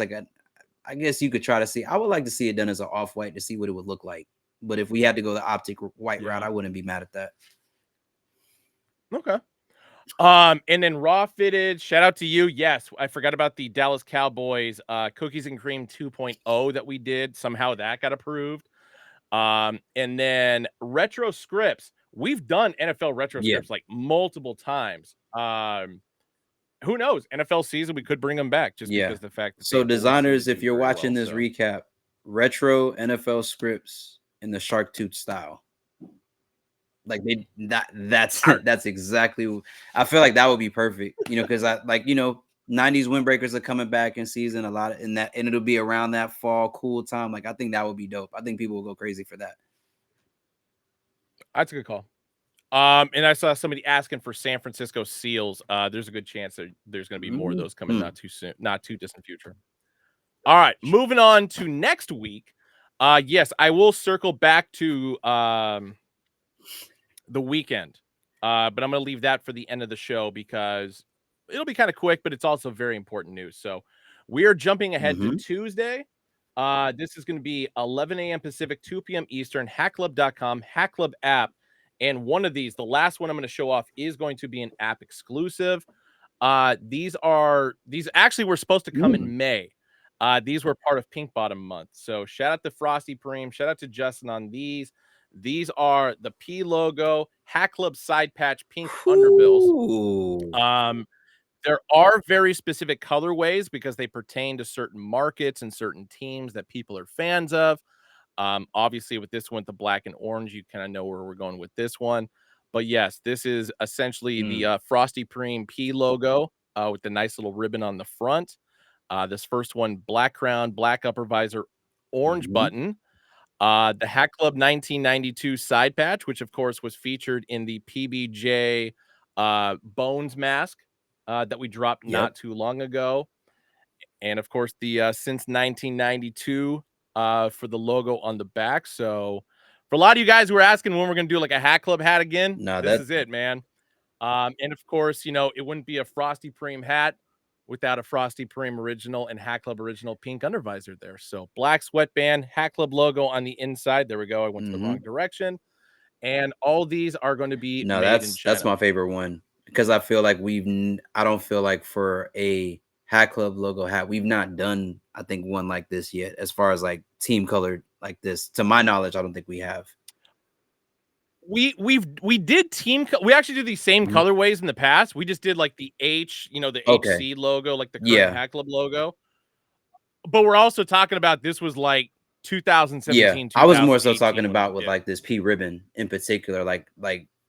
you could try to see. I would like to see it done as an off-white to see what it would look like. But if we had to go the optic white route, yeah. I wouldn't be mad at that. Okay. And then raw fitted, shout out to you. Yes, I forgot about the Dallas Cowboys cookies and cream 2.0 that we did. Somehow that got approved. And then retro scripts. We've done NFL retro Yeah. scripts like multiple times. Who knows? NFL season, we could bring them back just Yeah. because the fact that they So always seem to designers, if do you're very well. watching this So recap, retro NFL scripts in the shark tooth style. Like that's Arr, that's exactly I feel like that would be perfect, because I like, 90s windbreakers are coming back in season a lot in that, and it'll be around that fall cool time. Like I think that would be dope. I think people will go crazy for that. that's a good call. And I saw somebody asking for San Francisco Seals. There's a good chance that there's going to be more of those coming Mhm. not too soon, not too distant future. All right, moving on to next week. Yes, I will circle back to the weekend. But I'm going to leave that for the end of the show because it'll be kind of quick, but it's also very important news. So we are jumping ahead to Mhm. Tuesday. This is going to be 11 a.m. Pacific, 2 p.m. Eastern, hackclub.com, Hackclub app. And one of these, the last one I'm going to show off, is going to be an app exclusive. These actually were supposed to come Mm. in May. These were part of Pink Bottom Month. So shout out to Frosty Preem, shout out to Justin on these. These are the P logo, Hack Club side patch, pink underbills. Cool. There are very specific colorways because they pertain to certain markets and certain teams that people are fans of. Obviously, with this one, the black and orange, you kind of know where we're going with this one. But yes, this is essentially the Mm. Frosty Preem P logo with the nice little ribbon on the front. This first one, black crown, black upper visor, orange Mhm. button. The Hack Club 1992 side patch, which of course was featured in the PBJ Bones mask that we dropped Yep. not too long ago. And of course, the since 1992 for the logo on the back. So, for a lot of you guys who are asking when we're going to do like a Hack Club hat again, No, this that is it, man. And of course, it wouldn't be a Frosty Preem hat without a Frosty Preem original and Hat Club original pink undervisor there. So black sweatband, Hat Club logo on the inside. There we go. I went to the wrong mhm. direction. And all these are going to be No, made in that's China. my favorite one because I feel like I don't feel like for a Hat Club logo hat, we've not done I think one like this yet. As far as like team colored like this, to my knowledge, I don't think we have. We did we actually did these same Mhm. colorways in the past. We just did like the H, the Okay. HC logo, like the current Yeah. Hat Club logo. but we're also talking about this was like Yeah, 2017, I was more so 2018 talking when it was, about with like this P ribbon in particular. Like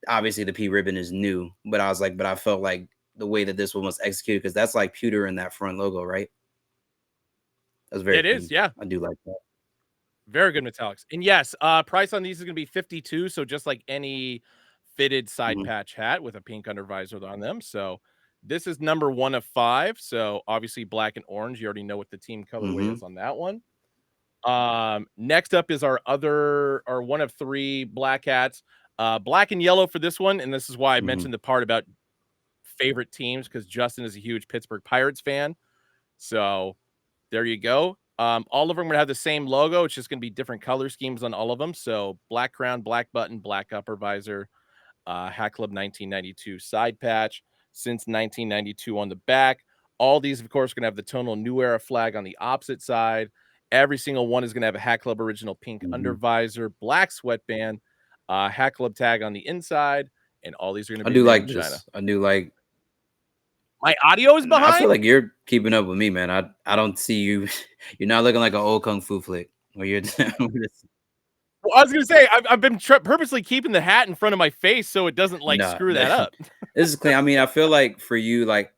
obviously the P ribbon is new, but I was like, but I felt like the way that this one was executed because that's like pewter in that front logo, right? That's very it is, clean. yeah. I do like that. Very good metallics. And yes, price on these is gonna be 52, so just like any fitted side Mhm, patch hat with a pink undervisor on them. So this is number 1 of 5. So obviously black and orange. You already know what the team colorway mhm, is on that one. Next up is our 1 of 3 black hats. Black and yellow for this one, and this is why I mhm. mentioned the part about favorite teams because Justin is a huge Pittsburgh Pirates fan. So there you go. All of them are gonna have the same logo. It's just gonna be different color schemes on all of them. So black crown, black button, black upper visor, Hat Club 1992 side patch, since 1992 on the back. All these, of course, are gonna have the tonal new era flag on the opposite side. Every single one is gonna have a Hat Club original pink under Mhm. visor, black sweatband, Hat Club tag on the inside, and all these are gonna I be do made in like China. this. I do like. My audio is I feel behind. like you're keeping up with me, man. I don't see you. You're not looking like an old kung fu flick where you're. Well, I was gonna say I've been purposely keeping the hat in front of my face so it doesn't like Nah, screw that up. this is clean. I mean, I feel like for you, like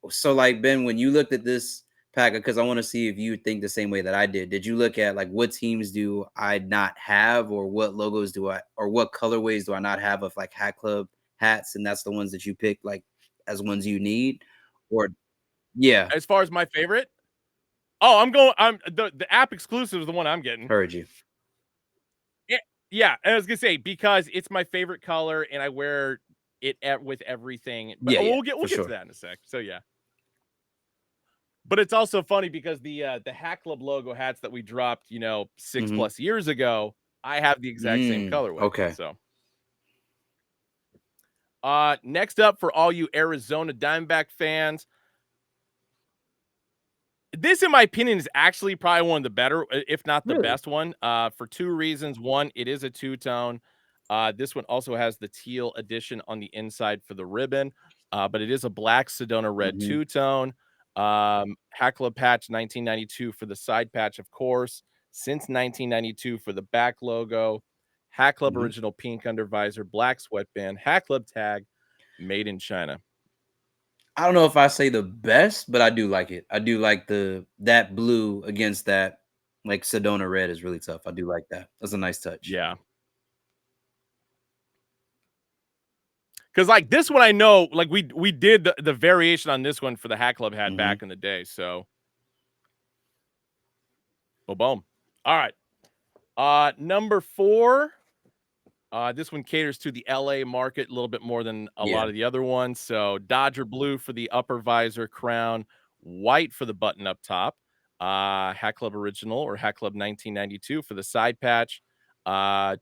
so, like Ben, when you looked at this pack, because I want to see if you think the same way that I did. Did you look at like what teams do I not have, or what logos do I, or what colorways do I not have of like Hat Club hats, and that's the ones that you pick like as ones you need, or yeah, As far as my favorite, oh, I'm the app exclusive is the one I'm getting. heard you. Yeah, yeah. I was gonna say because it's my favorite color and I wear it with everything. But Yeah, yeah, we'll for get to sure. that in a sec. So yeah. But it's also funny because the Hat Club logo hats that we dropped, 6 Hmm. plus years ago, I have the exact same colorway. Okay. So next up for all you Arizona Diamondback fans, this, in my opinion, is actually probably one of the better, if not the Really? best one, for 2 reasons. One, it is a two-tone. This one also has the teal edition on the inside for the ribbon, but it is a black Sedona red Hmm. two-tone. Hackla patch 1992 for the side patch, of course. Since 1992 for the back logo. Hat Club Hmm. original pink under visor, black sweatband, Hat Club tag, made in China. I don't know if I say the best, but I do like it. I do like the that blue against that like Sedona red is really tough. I do like that. That's a nice touch. Yeah. Because like this one, I know, like we did the variation on this one for the Hat Club hat Hmm. back in the day. So, boom. All right. Number 4. This one caters to the LA market a little bit more than a Yeah. lot of the other ones. So Dodger blue for the upper visor crown, white for the button up top. Hat Club original or Hat Club 1992 for the side patch. Uh,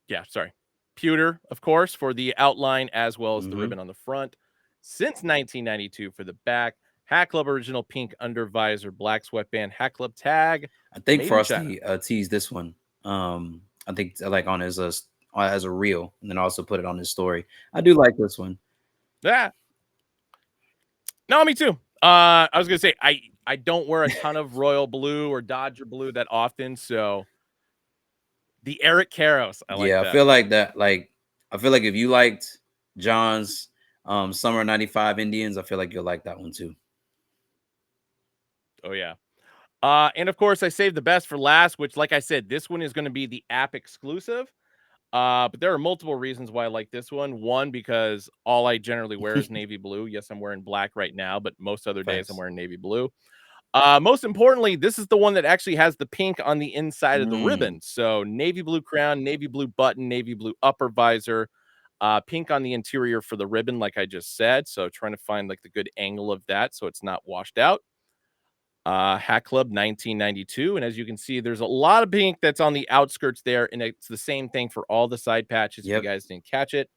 Yeah, sorry. Pewter, of course, for the outline as well as the Hmm. ribbon on the front. Since 1992 for the back. Hat Club original pink under visor, black sweatband, Hat Club tag, I think made in China. Frosty teased this one. I think like on his as a reel, and then also put it on his story. I do like this one. Yeah. No, me too. I was gonna say I don't wear a ton of royal blue or Dodger blue that often, so the Eric Karros, I like Yeah, I that. feel like that. Like, I feel like if you liked John's Summer '95 Indians, I feel like you'll like that one too. Oh yeah. And of course I saved the best for last, which like I said, this one is gonna be the app exclusive. But there are multiple reasons why I like this one. One, because all I generally wear is navy blue. Yes, I'm wearing black right now, but most other days I'm Facts. wearing navy blue. Most importantly, this is the one that actually has the pink on the inside of the Mm, ribbon. So navy blue crown, navy blue button, navy blue upper visor, pink on the interior for the ribbon, like I just said. So trying to find like the good angle of that so it's not washed out. Hat Club 1992. And as you can see, there's a lot of pink that's on the outskirts there. And it's the same thing for all the side patches if you yep. guys didn't catch it.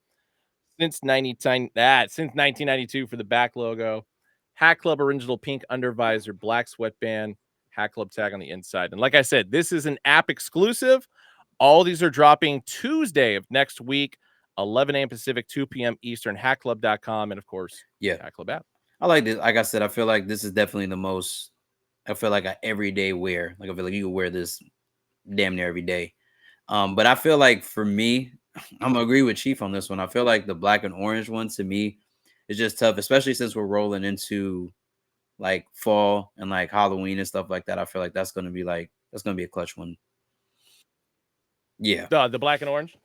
Since 1992 for the back logo. Hat Club original pink undervisor, black sweatband, Hat Club tag on the inside. And like I said, this is an app exclusive. All these are dropping Tuesday of next week, 11 a.m. Pacific, 2 p.m. Eastern, hatclub.com, and of course, Yeah. Hat Club app. I like this. Like I said, I feel like this is definitely the most I feel like a everyday wear. Like I feel like you can wear this damn near every day. But I feel like for me, I'm gonna agree with Chief on this one. I feel like the black and orange one to me is just tough, especially since we're rolling into like fall and like Halloween and stuff like that. I feel like that's gonna be a clutch one. Yeah. The black and orange.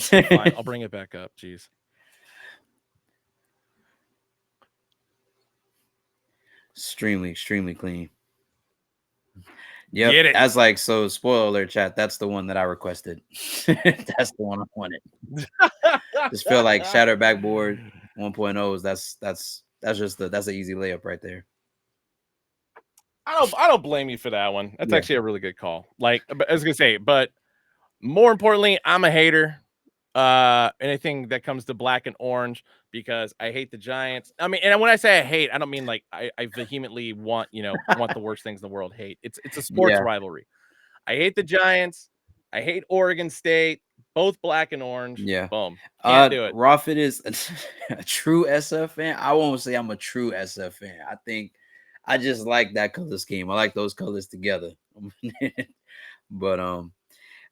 Fine, I'll bring it back up. Jeez. Extremely clean. Get Yep. it. As like so, spoiler alert, chat. That's the one that I requested. That's the one I wanted. Just feel like Shattered Backboard 1.0s. That's an easy layup right there. I don't blame you for that one. That's Yeah. actually a really good call. Like I was gonna say, but more importantly, I'm a hater. Anything that comes to black and orange because I hate the Giants. I mean, and when I say I hate, I don't mean like I vehemently want the worst things in the world. Hate. It's a sports Yeah. rivalry. I hate the Giants. I hate Oregon State. Both black and orange. Yeah. Boom. Can't do it. Raffit is a true SF fan. I won't say I'm a true SF fan. I think I just like that color scheme. I like those colors together. But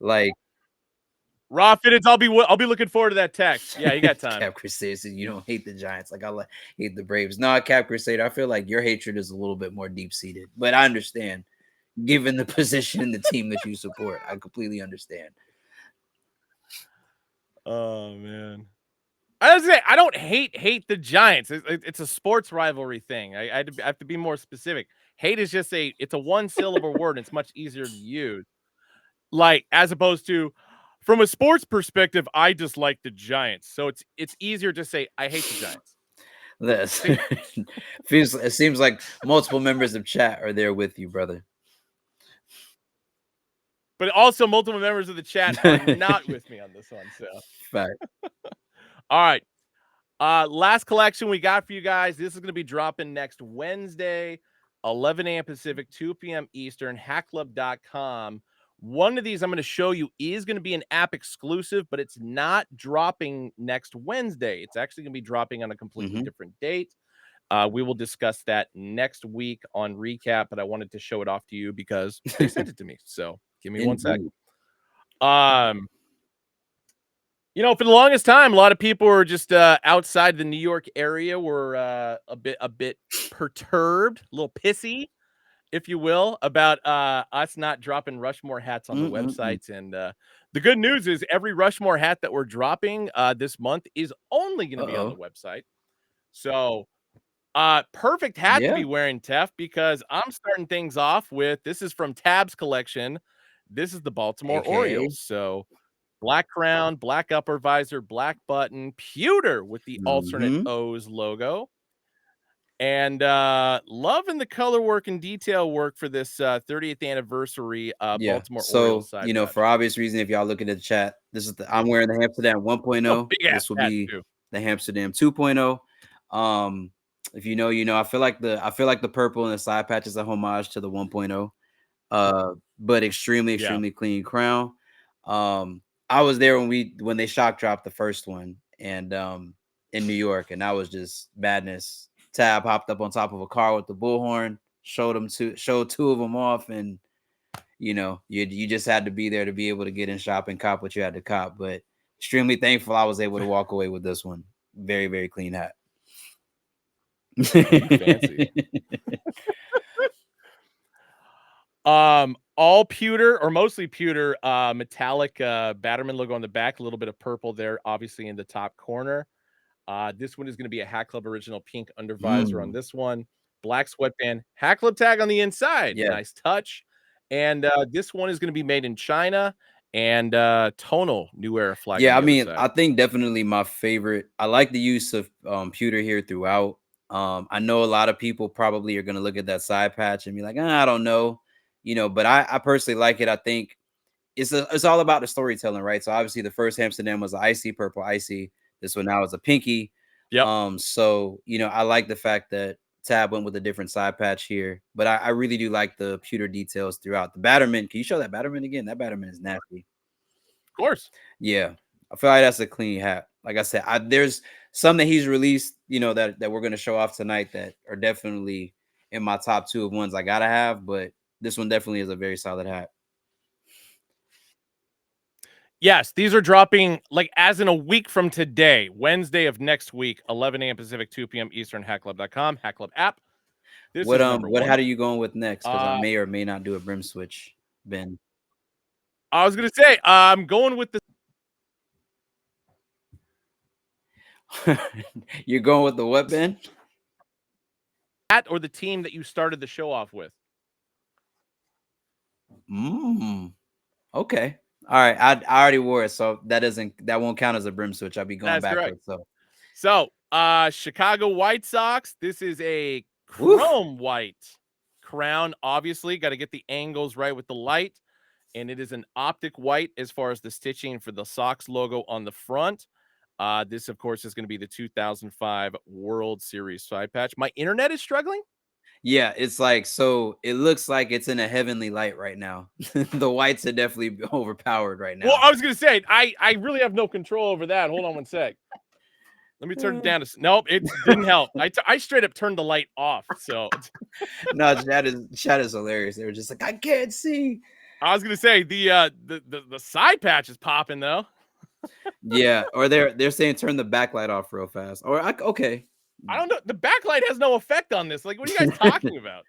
like Raw fitteds. I'll be looking forward to that text. Yeah, you got time. Cap Crusader says you don't hate the Giants. Like hate the Braves. No, Cap Crusader. I feel like your hatred is a little bit more deep seated. But I understand, given the position and the team that you support, I completely understand. Oh man. I was say I don't hate the Giants. It's a sports rivalry thing. I have to be more specific. Hate is just it's a one syllable word. And it's much easier to use. Like as opposed to from a sports perspective, I just like the Giants. So it's easier to say I hate the Giants. This it seems like multiple members of chat are there with you, brother. But also multiple members of the chat are not with me on this one. So Fact. all right. Last collection we got for you guys. This is going to be dropping next Wednesday, 11 a.m. Pacific, 2 p.m. Eastern, hackclub.com. One of these I'm going to show you is going to be an app exclusive, but it's not dropping next Wednesday. It's actually going to be dropping on a completely different date. We will discuss that next week on Recap, but I wanted to show it off to you because they sent it to me. So give me 1 sec. For the longest time, a lot of people were just outside the New York area were a bit perturbed, a little pissy, if you will, about us not dropping Rushmore hats on the websites. And the good news is every Rushmore hat that we're dropping this month is only going to be on the website. So perfect hat to be wearing, Tef, because I'm starting things off with, this is from Tab's collection. This is the Baltimore Orioles. So black crown, black upper visor, black button, pewter with the alternate O's logo. And loving the color work and detail work for this 30th anniversary Baltimore Orioles side. So, for obvious reason, if y'all look at the chat, I'm wearing the Amsterdam 1.0. This will be the Amsterdam 2.0. If you know, I feel like the purple and the side patch is a homage to the 1.0. But extremely clean crown. I was there when they shock dropped the first one and in New York, and that was just madness. Tab hopped up on top of a car with the bullhorn, showed two of them off, and you just had to be there to be able to get in shop and cop what you had to cop. But extremely thankful I was able to walk away with this one. Very, very clean hat. Fancy. All pewter or mostly pewter, metallic Batterman logo on the back, a little bit of purple there, obviously in the top corner. This one is going to be a Hat Club original pink undervisor on this one. Black sweatband, Hat Club tag on the inside. Nice touch. And this one is going to be made in China and tonal New Era flag. Yeah, I mean, I think definitely my favorite. I like the use of pewter here throughout. I know a lot of people probably are going to look at that side patch and be like, I don't know, but I personally like it. I think it's all about the storytelling, right? So obviously the first Amsterdam was icy purple icy. This one now is a pinky. So I like the fact that Tab went with a different side patch here, but I really do like the pewter details throughout. The Batterman, can you show that Batterman again? That Batterman is nasty. Of course. Yeah, I feel like that's a clean hat. Like I said, there's some that he's released, that we're going to show off tonight that are definitely in my top 2 of ones I gotta have, but this one definitely is a very solid hat. Yes, these are dropping like as in a week from today, Wednesday of next week, 11 a.m. Pacific, 2 p.m. Eastern, hackclub.com, Hack Club app. This is number What one. hat are you going with next? Because I Uh, may or may not do a brim switch, Ben. I was going to say, I'm going with the You're going with the what, Ben? hat or the team that you started the show off with. Okay. All right. I already wore it, so that won't count as a brim switch. I'll be going That's correct. backwards. So, Chicago White Sox. This is a Woof. chrome white crown. Obviously, got to get the angles right with the light. And it is an optic white as far as the stitching for the Sox logo on the front. This, of course, is going to be the 2005 World Series side patch. My internet is struggling. Yeah, it's like so. It looks like it's in a heavenly light right now. The whites are definitely overpowered right Well, now. I was going to say, I really have no control over that. Hold on one sec. Let me turn it down to. Nope, it didn't help. I straight up turned the light off. So No, chat is hilarious. They were just like, I can't see. I was going to say the side patch is popping though. Yeah, or they're saying turn the backlight off real fast. Okay. I don't know. The backlight has no effect on this. Like, what are you guys talking about?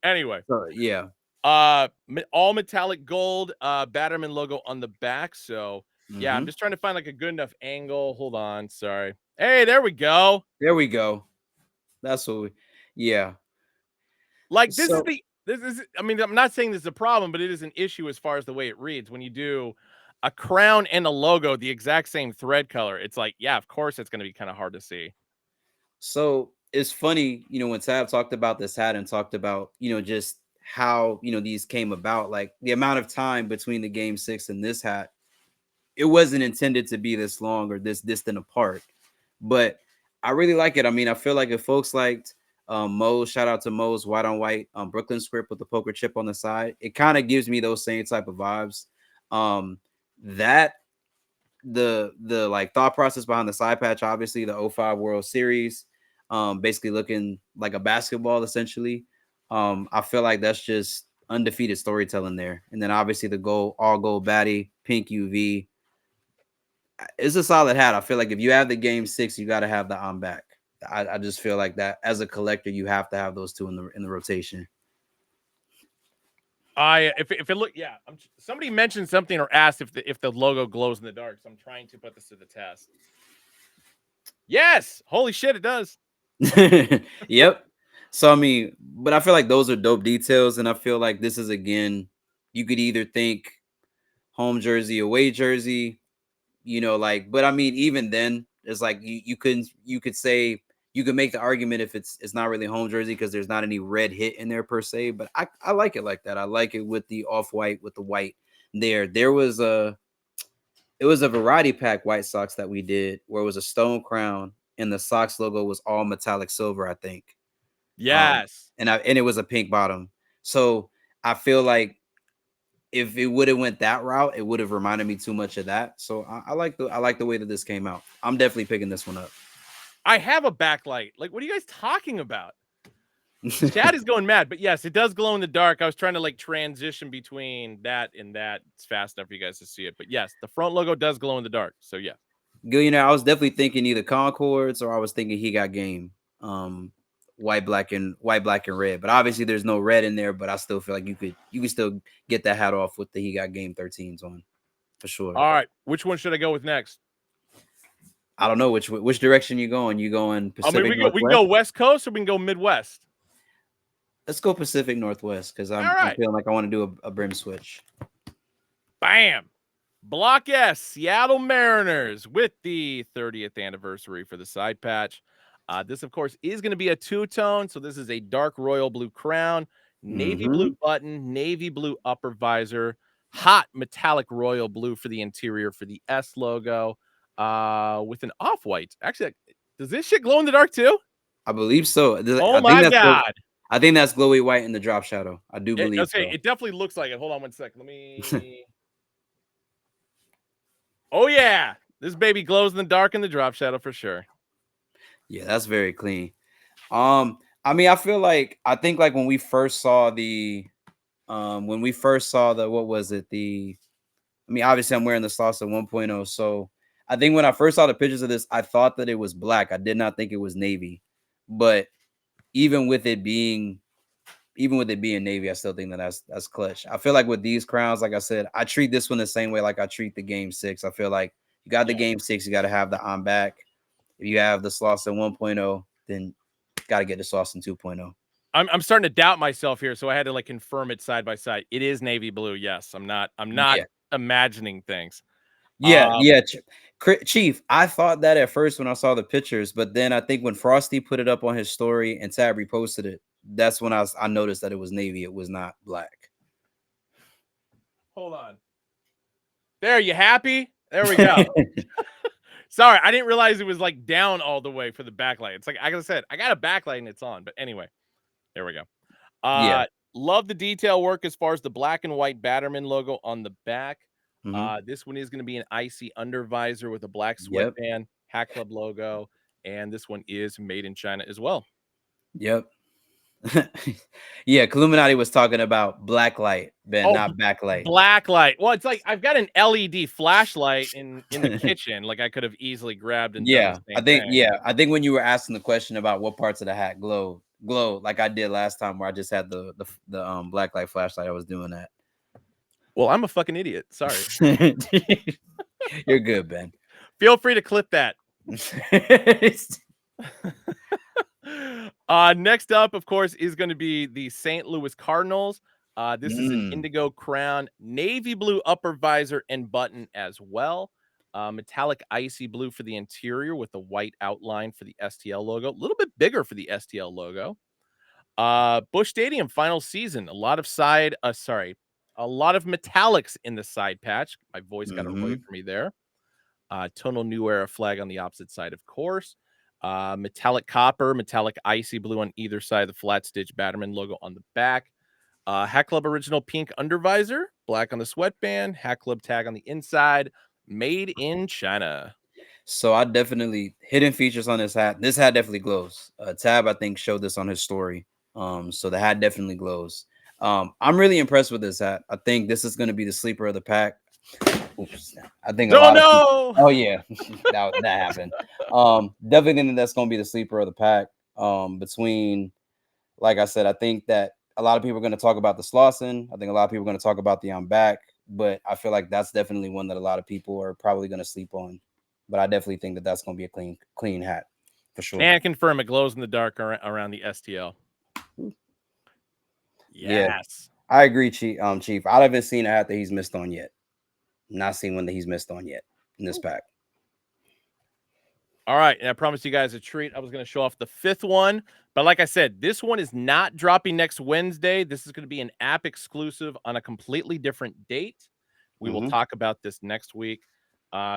Anyway, yeah. all metallic gold, Batterman logo on the back. So yeah, I'm just trying to find like a good enough angle. Hold on, sorry. Hey, there we go. There we go. That's what we. Yeah. Like this is. I mean, I'm not saying this is a problem, but it is an issue as far as the way it reads when you do a crown and a logo the exact same thread color. It's like, yeah, of course, it's going to be kind of hard to see. So it's funny, when Tab talked about this hat and talked about, just how, these came about, like the amount of time between the game 6 and this hat, it wasn't intended to be this long or this distant apart. But I really like it. I mean, I feel like if folks liked Mo's, shout out to Mo's white on white, Brooklyn script with the poker chip on the side, it kind of gives me those same type of vibes. That the like thought process behind the side patch, obviously the 05 World Series, basically looking like a basketball essentially. I feel like that's just undefeated storytelling there. And then obviously the all gold baddie, pink UV. It's a solid hat. I feel like if you have the game 6, you got to have the on back. I just feel like that as a collector, you have to have those two in the rotation. If it look, yeah, somebody mentioned something or asked if the logo glows in the dark. So I'm trying to put this to the test. Yes, holy shit, it does. Yep. So I mean, but I feel like those are dope details, and I feel like this is again, you could either think home jersey, away jersey, but I mean, even then, it's like you could say you could make the argument if it's not really home jersey because there's not any red hit in there per se. But I like it like that. I like it with the off white with the white there. It was a variety pack White Sox that we did where it was a stone crown and the Sox logo was all metallic silver, I think. Yes. And it was a pink bottom. So I feel like if it would have went that route, it would have reminded me too much of that. So I like the way that this came out. I'm definitely picking this one up. I have a backlight. Like, what are you guys talking about? Chad is going mad, but yes, it does glow in the dark. I was trying to like transition between that and that. It's fast enough for you guys to see it. But yes, the front logo does glow in the dark. So yeah. I was definitely thinking either Concords or I was thinking He Got Game. White, black, and red. But obviously there's no red in there, but I still feel like you could still get that hat off with the He Got Game 13s on for sure. All right. Which one should I go with next? I don't know which direction you going. You going Pacific Northwest? We can go West Coast or we can go Midwest. Let's go Pacific Northwest because I'm feeling like I want to do a brim switch. Bam. Block S, Seattle Mariners with the 30th anniversary for the side patch. This, of course, is going to be a two-tone. So this is a dark royal blue crown, navy blue button, navy blue upper visor, hot metallic royal blue for the interior for the S logo, with an off-white. Actually, does this shit glow in the dark too? I believe so. Oh my God. I think that's glowy white in the drop shadow. I do believe so. It definitely looks like it. Hold on one second. Let me... Oh, yeah. This baby glows in the dark in the drop shadow for sure. Yeah, that's very clean. I mean, I think like when we first saw the what was it? I mean, obviously I'm wearing the Slauson 1.0. So I think when I first saw the pictures of this, I thought that it was black. I did not think it was navy. But even with it being navy, I still think that that's clutch. I feel like with these crowns, like I said, I treat this one the same way like I treat the Game 6. I feel like you got the Game 6, you got to have the on back. If you have the Slauson 1.0, then got to get the Slauson 2.0. I'm starting to doubt myself here, so I had to like confirm it side by side. It is navy blue. Yes, I'm not Yeah. imagining things. Yeah, yeah, Chief. I thought that at first when I saw the pictures, but then I think when Frosty put it up on his story and Tab reposted it, that's when I noticed that it was navy. It was not black. Hold on. There, you happy? There we go. Sorry, I didn't realize it was like down all the way for the backlight. It's like I said, I got a backlight and it's on. But anyway, there we go. Yeah. Love the detail work as far as the black and white Batterman logo on the back. Mhm. This one is going to be an icy under visor with a black Yep. sweatband, Hat Club logo, and this one is made in China as well. Yep. Yeah, Illuminati was talking about black light, Ben, not backlight. Black light. Well, it's like I've got an LED flashlight in the kitchen. Like I could have easily grabbed and done the same thing. I think when you were asking the question about what parts of the hat glow, like I did last time where I just had the black light flashlight, I was doing that. Well, I'm a fucking idiot. Sorry. You're good, Ben. Feel free to clip that. Next up, of course, is going to be the St. Louis Cardinals. This is an indigo crown, navy blue upper visor and button as well. Metallic icy blue for the interior with the white outline for the STL logo. A little bit bigger for the STL logo. Busch Stadium final season. A lot of metallics in the side patch. My voice got away from me there. Tonal New Era flag on the opposite side, of course. Metallic copper, metallic icy blue on either side of the flat stitch Batterman logo on the back. Hat Club original pink undervisor, black on the sweatband, Hat Club tag on the inside, made in China. So I definitely hidden features on this hat. This hat definitely glows. Tab, I think, showed this on his story. So the hat definitely glows. I'm really impressed with this hat. I think this is going to be the sleeper of the pack. Oops, I think of people, oh yeah, that happened. Definitely think that's going to be the sleeper of the pack. Between, like I said, I think that a lot of people are going to talk about the Slauson. I think a lot of people are going to talk about the on back, but I feel like that's definitely one that a lot of people are probably going to sleep on. But I definitely think that that's going to be a clean hat for sure. And confirm it glows in the dark around the STL. Yes. Yeah, I agree, Chief. I haven't seen a hat that he's missed on yet. Not seen one that he's missed on yet in this pack. All right, and I promised you guys a treat. I was going to show off the fifth one, but like I said, this one is not dropping next Wednesday. This is going to be an app exclusive on a completely different date. We will talk about this next week.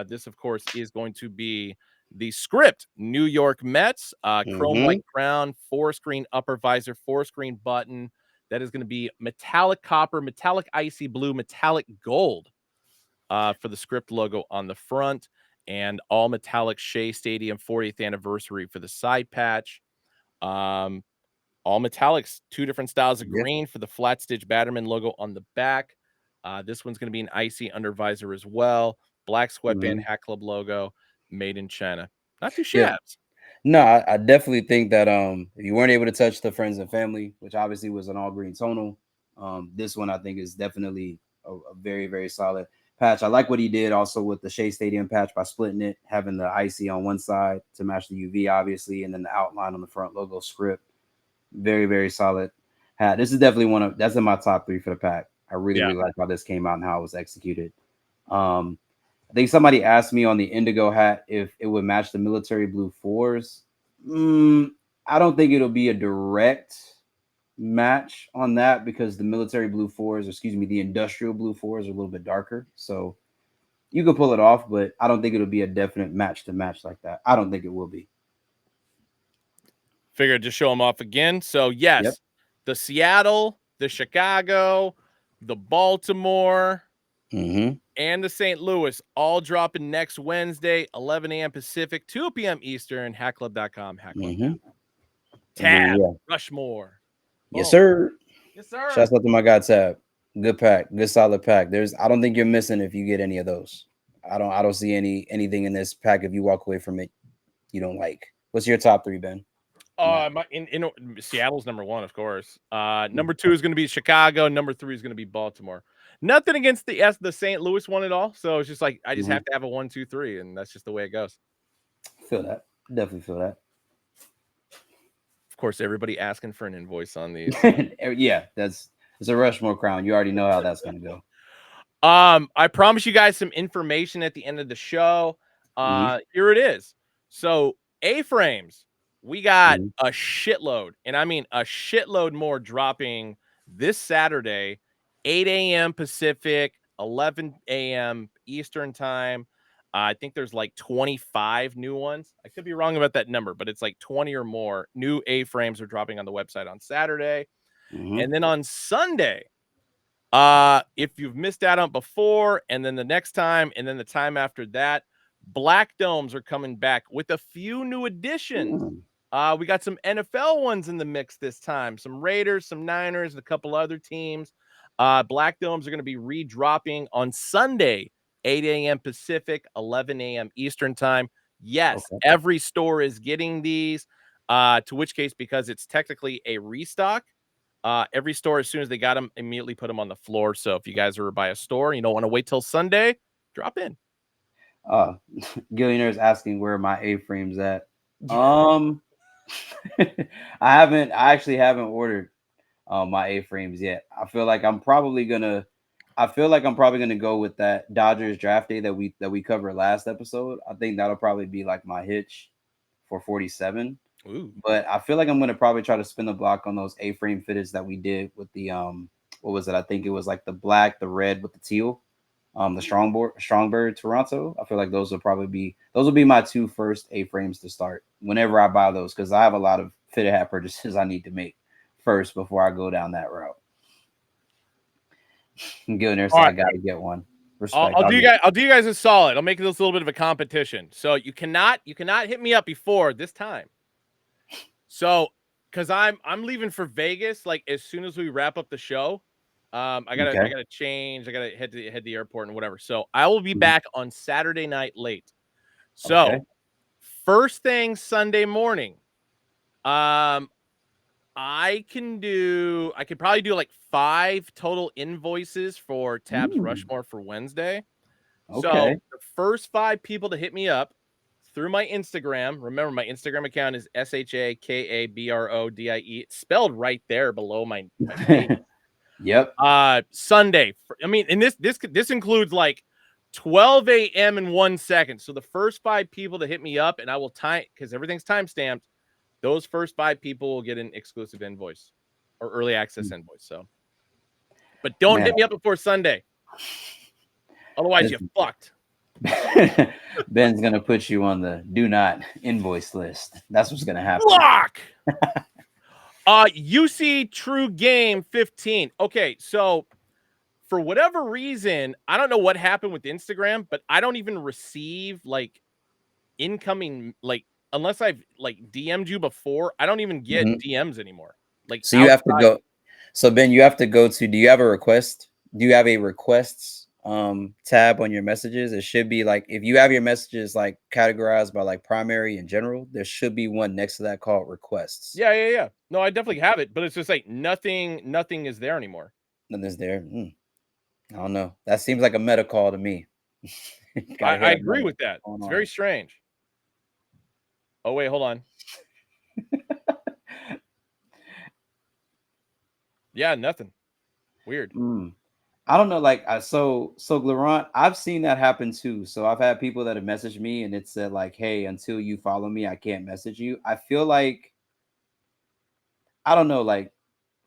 This, of course, is going to be the script New York Mets, chrome white crown, 4-screen upper visor, 4-screen button. That is going to be metallic copper, metallic icy blue, metallic gold for the script logo on the front, and all metallic Shea Stadium 40th anniversary for the side patch. All metallics, 2 different styles of green for the flat stitch Batterman logo on the back. This one's going to be an icy under visor as well. Black sweatband, Hat Club logo, made in China. Not too shabs. No, I definitely think that if you weren't able to touch the friends and family, which obviously was an all green tonal, this one I think is definitely a very, very solid patch. I like what he did also with the Shea Stadium patch by splitting it, having the icy on one side to match the UV, obviously, and then the outline on the front logo script. Very, very solid hat. This is definitely that's in my top 3 for the pack. I really, really like how this came out and how it was executed. I think somebody asked me on the indigo hat if it would match the military blue 4s. I don't think it'll be a direct match on that because the military blue 4s, the industrial blue 4s are a little bit darker. So you can pull it off, but I don't think it'll be a definite match to match like that. I don't think it will be. Figured to show them off again. So yes, the Seattle, the Chicago, the Baltimore, and the St. Louis all dropping next Wednesday, 11 a.m. Pacific, 2 p.m. Eastern, hatclub.com, hatclub. Tab, Yeah. Rushmore. Yes, Boom. sir. Yes, sir. Shouts out to my guy Tab. Good pack, good solid pack. I don't think you're missing if you get any of those. I don't see anything in this pack if you walk away from it you don't like. What's your top 3, Ben? In Seattle's number 1, of course. Number 2 is going to be Chicago. Number 3 is going to be Baltimore. Nothing against the St. Louis one at all. So it's just like I just have to have a 1, 2, 3, and that's just the way it goes. Feel that. Definitely feel that. Of course, everybody asking for an invoice on these. Yeah, it's a Rushmore crown. You already know how that's gonna go. I promise you guys some information at the end of the show. Here it is. So A-frames, we got a shitload, and I mean a shitload more dropping this Saturday, 8 a.m. Pacific, 11 a.m. Eastern time. I think there's like 25 new ones. I could be wrong about that number, but it's like 20 or more new A-frames are dropping on the website on Saturday. And then on Sunday, if you've missed out on before, and then the next time, and then the time after that, Black Domes are coming back with a few new additions. We got some NFL ones in the mix this time, some Raiders, some Niners, and a couple other teams. Black Domes are going to be redropping on Sunday, 8 a.m. Pacific, 11 a.m. Eastern time. Yes, every store is getting these, to which case, because it's technically a restock, every store, as soon as they got them, immediately put them on the floor. So if you guys are by a store and you don't want to wait till Sunday, drop in. Gillionaire's asking where my A-frames at. I actually haven't ordered my A-frames yet. I feel like I'm probably gonna go with that Dodgers draft day that we covered last episode. I think that'll probably be like my hitch for 47. Ooh. But I feel like I'm gonna probably try to spin the block on those A-frame fitteds that we did with the what was it? I think it was like the black, the red with the teal, the Strongbird Toronto. I feel like those will be my 2 first A-frames to start whenever I buy those, because I have a lot of fitted hat purchases I need to make first before I go down that route. Gillionaire said I gotta get one. Respect. I'll do you guys a solid. I'll make this a little bit of a competition. So you cannot hit me up before this time. So, because I'm leaving for Vegas like as soon as we wrap up the show. I gotta change. I gotta head to the airport and whatever. So I will be back on Saturday night late. So first thing Sunday morning, I could probably do like 5 total invoices for Tab's Rushmore for Wednesday. So the first 5 people to hit me up through my Instagram. Remember, my Instagram account is SHAKABRODIE. It's spelled right there below my page. Yep. Sunday. I mean, and this includes like 12 a.m. in 1 second. So the first 5 people to hit me up, and I will time, because everything's time stamped. Those first 5 people will get an exclusive invoice or early access invoice. So, but don't hit me up before Sunday. Otherwise, you're fucked. Ben's gonna put you on the do not invoice list. That's what's gonna happen. Block. UC True Game 15. Okay, so for whatever reason, I don't know what happened with Instagram, but I don't even receive like incoming, like, unless I've like DM'd you before, I don't even get DMs anymore. Like, so you have to go. So Ben, you have to go to. Do you have a request? Do you have a requests tab on your messages? It should be like, if you have your messages like categorized by like primary and general, there should be one next to that called requests. Yeah. No, I definitely have it, but it's just like nothing is there anymore. Nothing's there. I don't know. That seems like a meta call to me. I agree with that. It's very strange. Oh wait, hold on. Yeah, nothing. Weird. I don't know. Like, so Laurent, I've seen that happen too. So I've had people that have messaged me and it said like, "Hey, until you follow me, I can't message you." I feel like, I don't know, like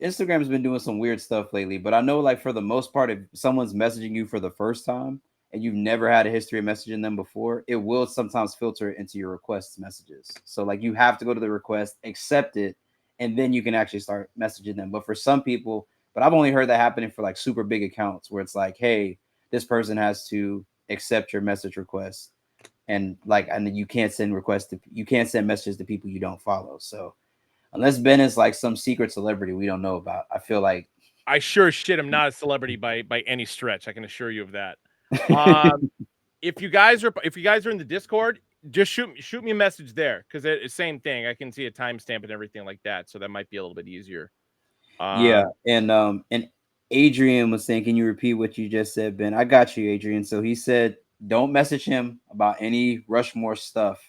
Instagram's been doing some weird stuff lately, but I know like for the most part, if someone's messaging you for the first time and you've never had a history of messaging them before, it will sometimes filter into your requests messages. So like you have to go to the request, accept it, and then you can actually start messaging them. But for some people, but I've only heard that happening for like super big accounts where it's like, hey, this person has to accept your message request, and then you can't send messages to people you don't follow. So Unless Ben is like some secret celebrity we don't know about. I feel like I sure as shit am not a celebrity by any stretch. I can assure you of that. Um, if you guys are in the Discord, just shoot me a message there because it's same thing. I can see a timestamp and everything like that, so that might be a little bit easier. yeah, and Adrian was saying, can you repeat what you just said, Ben? I got you, Adrian. So he said, don't message him about any Rushmore stuff,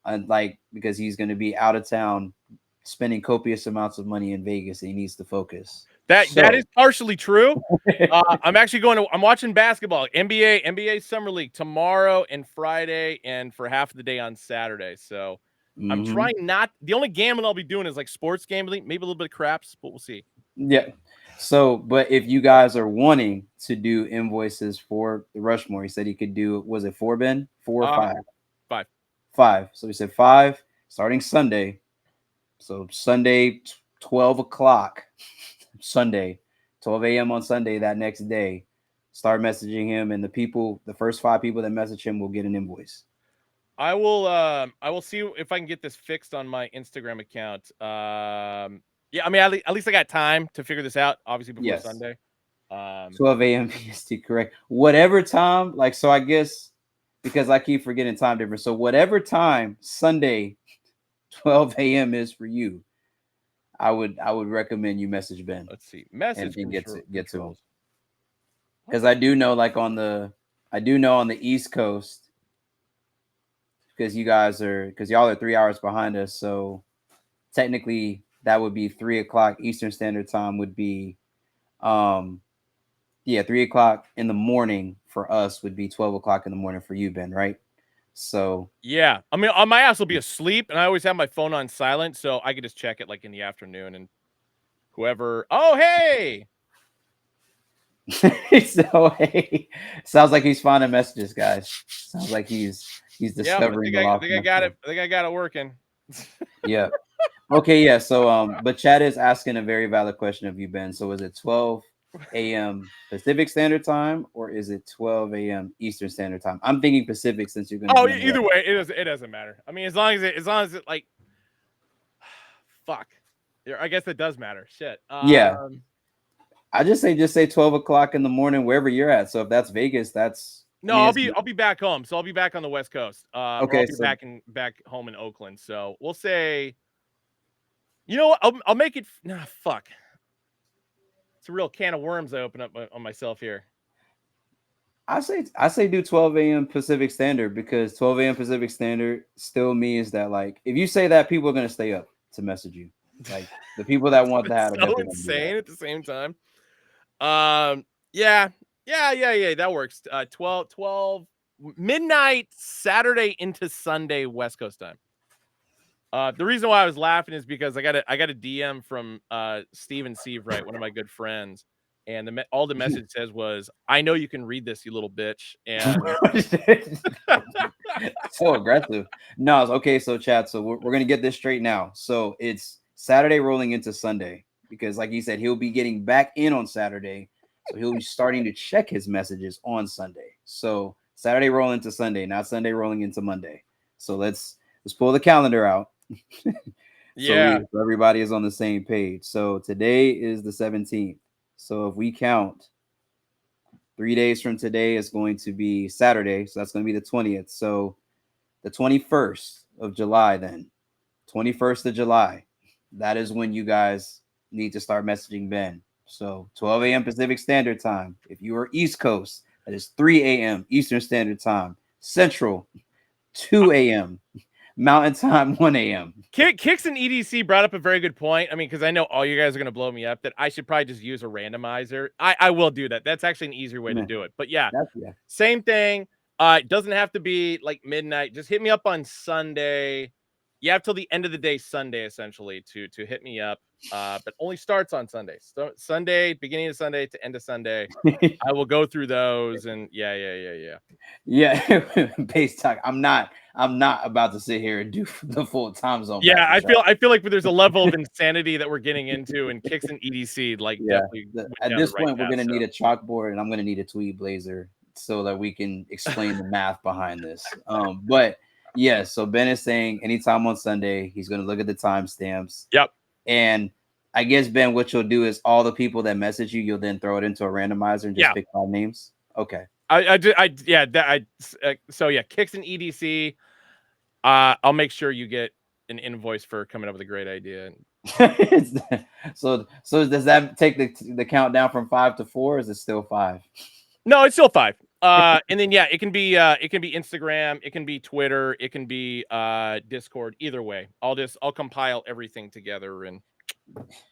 like because he's going to be out of town, spending copious amounts of money in Vegas, and he needs to focus. That is partially true. I'm actually I'm watching basketball, NBA Summer League tomorrow and Friday, and for half of the day on Saturday. So I'm trying not. The only gambling I'll be doing is like sports gambling, maybe a little bit of craps, but we'll see. Yeah. So, but if you guys are wanting to do invoices for the Rushmore, he said he could do. Was it 4, Ben? 4 or 5? 5. 5. So he said 5 starting Sunday. So Sunday, 12 o'clock. Sunday, 12 a.m. on Sunday. That next day, start messaging him, and the first 5 people that message him will get an invoice. I will see if I can get this fixed on my Instagram account. Yeah, I mean, at least I got time to figure this out. Obviously, before Sunday. 12 a.m. PST, correct. Whatever time, like, so I guess because I keep forgetting time difference. So whatever time Sunday, 12 a.m. is for you, I would recommend you message Ben. Let's see, message and get to him. Because I do know on the East Coast, because y'all are 3 hours behind us, so technically that would be 3 o'clock Eastern Standard Time would be 3 o'clock in the morning for us would be 12 o'clock in the morning for you, Ben, right? So yeah, I mean, my ass will be asleep, and I always have my phone on silent, so I could just check it like in the afternoon, and whoever. Oh, hey. So hey, sounds like he's finding messages, guys. Sounds like he's discovering. I think I got it. I think I got it working. Yeah. Okay. Yeah. So but Chad is asking a very valid question of you, Ben. So is it 12 a.m. Pacific Standard Time or is it 12 a.m. Eastern Standard Time? I'm thinking Pacific since you're going to. Oh, either way, it doesn't matter. I mean, as long as it like, fuck. I guess it does matter. Shit. Yeah. I just say 12 o'clock in the morning wherever you're at. So if that's Vegas, that's no. I'll be back home. So I'll be back on the West Coast. Okay, I'll be back home in Oakland. So we'll say, you know what? I'll make it. Nah, fuck. It's a real can of worms I open up on myself here. I say do 12 a.m. Pacific Standard because 12 a.m. Pacific Standard still means that like if you say that, people are gonna stay up to message you. Like the people that want that are so insane at the same time. Yeah, that works. 12 midnight Saturday into Sunday West Coast time. The reason why I was laughing is because I got a DM from Steven Seabright, one of my good friends, and all the message says was, "I know you can read this, you little bitch." And so aggressive. No, okay. So chat. So we're gonna get this straight now. So it's Saturday rolling into Sunday because, like he said, he'll be getting back in on Saturday, so he'll be starting to check his messages on Sunday. So Saturday rolling into Sunday, not Sunday rolling into Monday. So let's pull the calendar out. Yeah. So everybody is on the same page. So today is the 17th. So if we count 3 days from today is going to be Saturday. So that's going to be the 20th. So the 21st of July, then 21st of July, that is when you guys need to start messaging Ben. So 12 a.m. Pacific Standard Time. If you are East Coast, that is 3 a.m. Eastern Standard Time. Central, 2 a.m. Mountain Time, 1 a.m. Kicks and EDC brought up a very good point. I mean, because I know all you guys are going to blow me up that I should probably just use a randomizer. I will do that. That's actually an easier way to do it. But yeah, same thing. It doesn't have to be like midnight. Just hit me up on Sunday. You have till the end of the day Sunday, essentially, to hit me up. But only starts on Sunday. So Sunday, beginning of Sunday to end of Sunday. I will go through those and yeah. Base talk. I'm not about to sit here and do the full time zone. Yeah, I feel like there's a level of insanity that we're getting into, and Kicks and EDC definitely. At this point, we're gonna need a chalkboard, and I'm gonna need a tweed blazer so that we can explain the math behind this. But Yeah, so Ben is saying anytime on Sunday, he's going to look at the timestamps. Yep. And I guess, Ben, what you'll do is all the people that message you, you'll then throw it into a randomizer and just Yeah. pick 5 names. Okay. So yeah, kicks and EDC. I'll make sure you get an invoice for coming up with a great idea. so does that take the countdown from 5 to 4? Or is it still 5? No, it's still 5. And then yeah, it can be Instagram, it can be Twitter, it can be Discord. Either way, I'll compile everything together, and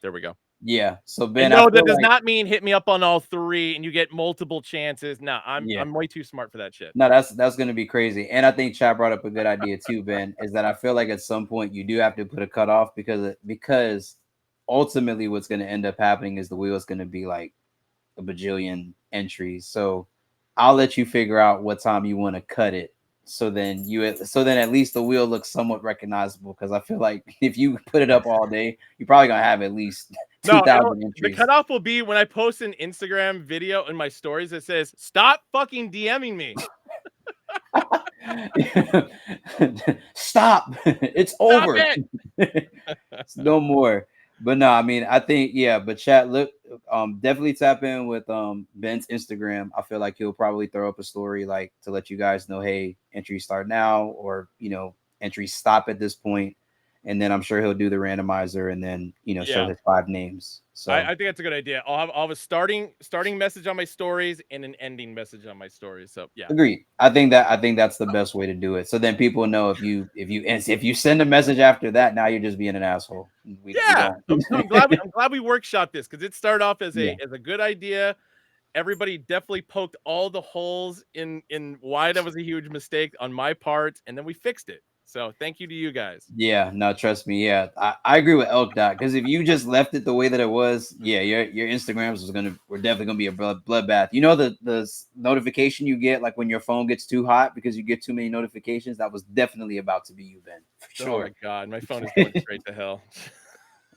there we go. Yeah. So And Ben, I no, that feel does like not mean hit me up on all 3 and you get multiple chances. No, I'm way too smart for that shit. no, that's gonna be crazy. And I think Chad brought up a good idea too, Ben, is that I feel like at some point you do have to put a cutoff because ultimately what's gonna end up happening is the wheel is gonna be like a bajillion entries. So I'll let you figure out what time you want to cut it. So then at least the wheel looks somewhat recognizable, because I feel like if you put it up all day, you're probably gonna have at least No, 2,000 the entries. cutoff will be when I post an Instagram video in my stories that says, "Stop fucking DMing me." Stop. It's Stop over. it. It's no more. But no, I mean, I think, yeah, but chat, look, definitely tap in with Ben's Instagram. I feel like he'll probably throw up a story like to let you guys know, hey, entries start now, or entries stop at this point. And then I'm sure he'll do the randomizer and then show Yeah. his 5 names. So I think that's a good idea. I'll have a starting message on my stories and an ending message on my stories. So yeah. agreed. I think that's the best way to do it. So then people know if you send a message after that, now you're just being an asshole. We Yeah. don't. I'm glad we workshopped this, because it started off as Yeah. a good idea. Everybody definitely poked all the holes in why that was a huge mistake on my part, and then we fixed it. So thank you to you guys. Yeah, no, trust me. Yeah, I agree with Elk Dot, because if you just left it the way that it was, yeah, your Instagrams were definitely gonna be a bloodbath. You know the notification you get like when your phone gets too hot because you get too many notifications. That was definitely about to be you, Ben, for Oh sure. my god, my phone is going straight to hell.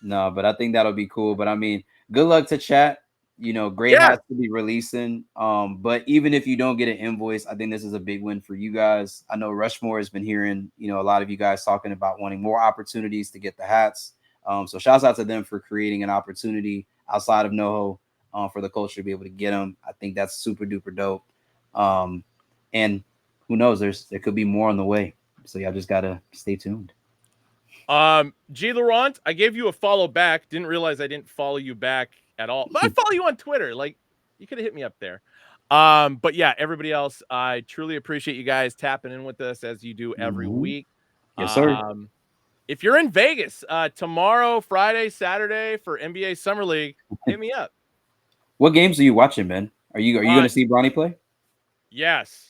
No, but I think that'll be cool. But I mean, good luck to chat. Great Yeah. hats to be releasing. But even if you don't get an invoice, I think this is a big win for you guys. I know Rushmore has been hearing, a lot of you guys talking about wanting more opportunities to get the hats. So shouts out to them for creating an opportunity outside of NoHo for the culture to be able to get them. I think that's super duper dope. And who knows, there could be more on the way. So y'all just gotta stay tuned. G Laurent, I gave you a follow back. Didn't realize I didn't follow you back at all. But I follow you on Twitter. Like, you could have hit me up there. But yeah, everybody else, I truly appreciate you guys tapping in with us as you do every Mhm. week. Yes, sir. If you're in Vegas tomorrow, Friday, Saturday for NBA Summer League, hit me up. What games are you watching, man? Are you going to see Bronny play? Yes.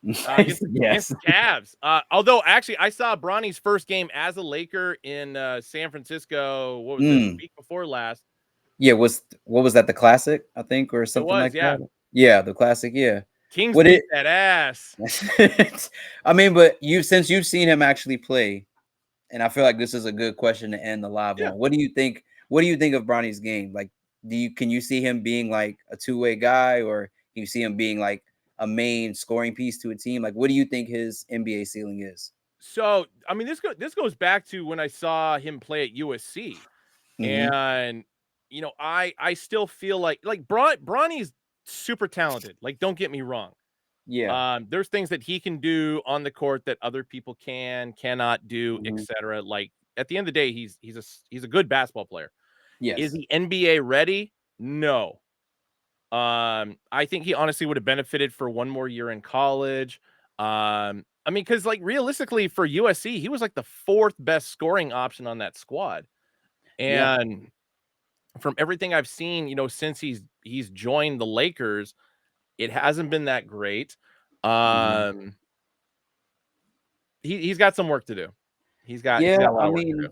Yes. Against the Cavs. Although actually, I saw Bronny's first game as a Laker in San Francisco. What was it? The week before last. Yeah. What was that? The Classic, I think, or It something was, like yeah. that. Yeah, the Classic. Yeah. Kings What beat it? that ass. I mean, but since you've seen him actually play, and I feel like this is a good question to end the live Yeah. on. What do you think? What do you think of Bronny's game? Like, can you see him being like a two-way guy, or can you see him being like a main scoring piece to a team? Like, what do you think his NBA ceiling is? So, I mean, this goes back to when I saw him play at USC, Mm-hmm. and I still feel like Bronny's super talented. Like, don't get me wrong. Yeah. There's things that he can do on the court that other people cannot do, Mm-hmm. etc. Like, at the end of the day, he's a good basketball player. Is Yes. he NBA ready? No. I think he honestly would have benefited for one more year in college. I mean, because like realistically for USC, he was like the 4th best scoring option on that squad. Yeah. And from everything I've seen, since he's joined the Lakers, it hasn't been that great. Mm-hmm. He's got some work to do. He's Yeah. got a lot I of work to mean, do.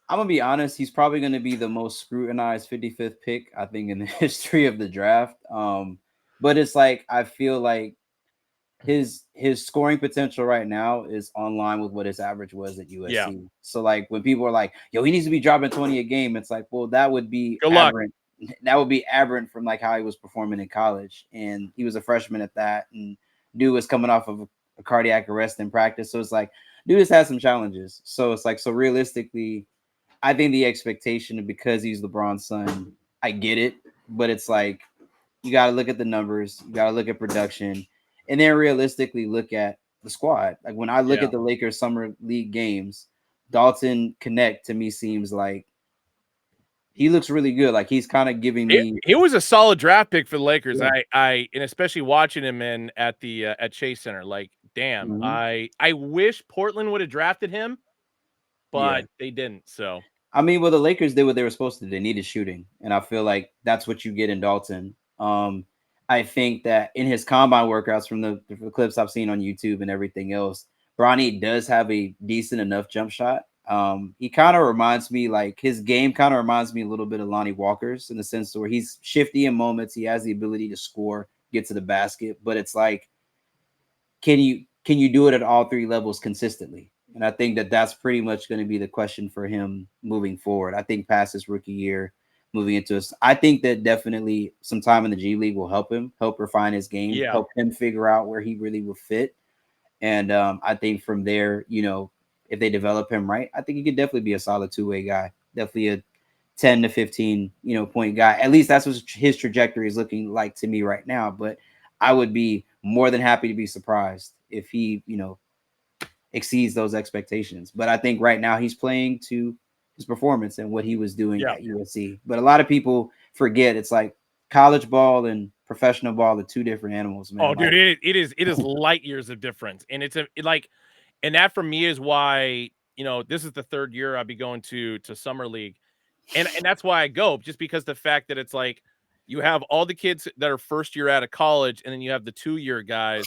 I'm gonna be honest. He's probably gonna be the most scrutinized 55th pick, I think, in the history of the draft. But it's like I feel like his scoring potential right now is on line with what his average was at Yeah. USC. So like when people are like, "Yo, he needs to be dropping 20 a game," it's like, well, that would be Good luck. aberrant. That would be aberrant from like how he was performing in college, and he was a freshman at that, and dude was coming off of a cardiac arrest in practice. So it's like dude has had some challenges. So it's like, so realistically, I think the expectation, because he's LeBron's son, I get it, but it's like you got to look at the numbers, you got to look at production, and then realistically look at the squad. Like when I look Yeah. at the Lakers summer league games, Dalton Connect to me seems like he looks really good. Like he's kind of giving me, He was a solid draft pick for the Lakers. yeah. And especially watching him in at the at Chase Center. Like, damn, Mhm. I wish Portland would have drafted him, Yeah. but they didn't. So I mean, well, the Lakers did what they were supposed to do. They needed shooting, and I feel like that's what you get in Dalton. I think that in his combine workouts, from the clips I've seen on YouTube and everything else, Bronny does have a decent enough jump shot. He kind of reminds me, like his game kind of reminds me a little bit of Lonnie Walker's in the sense where he's shifty in moments. He has the ability to score, get to the basket, but it's like, can you do it at all three levels consistently? And I think that that's pretty much going to be the question for him moving forward. I think past his rookie year, moving into us, I think that definitely some time in the G League will help him, help refine his game, yeah, help him figure out where he really will fit. And I think from there, if they develop him right, I think he could definitely be a solid two-way guy. Definitely a 10 to 15, point guy. At least that's what his trajectory is looking like to me right now. But I would be more than happy to be surprised if he, exceeds those expectations. But I think right now he's playing to his performance and what he was doing yeah. at USC. But a lot of people forget it's like college ball and professional ball are two different animals, Oh, man. dude, Like, it is light years of difference, and and that for me is why this is the third year I'll be going to summer league, and that's why I go, just because the fact that it's like you have all the kids that are first year out of college, and then you have the 2-year guys,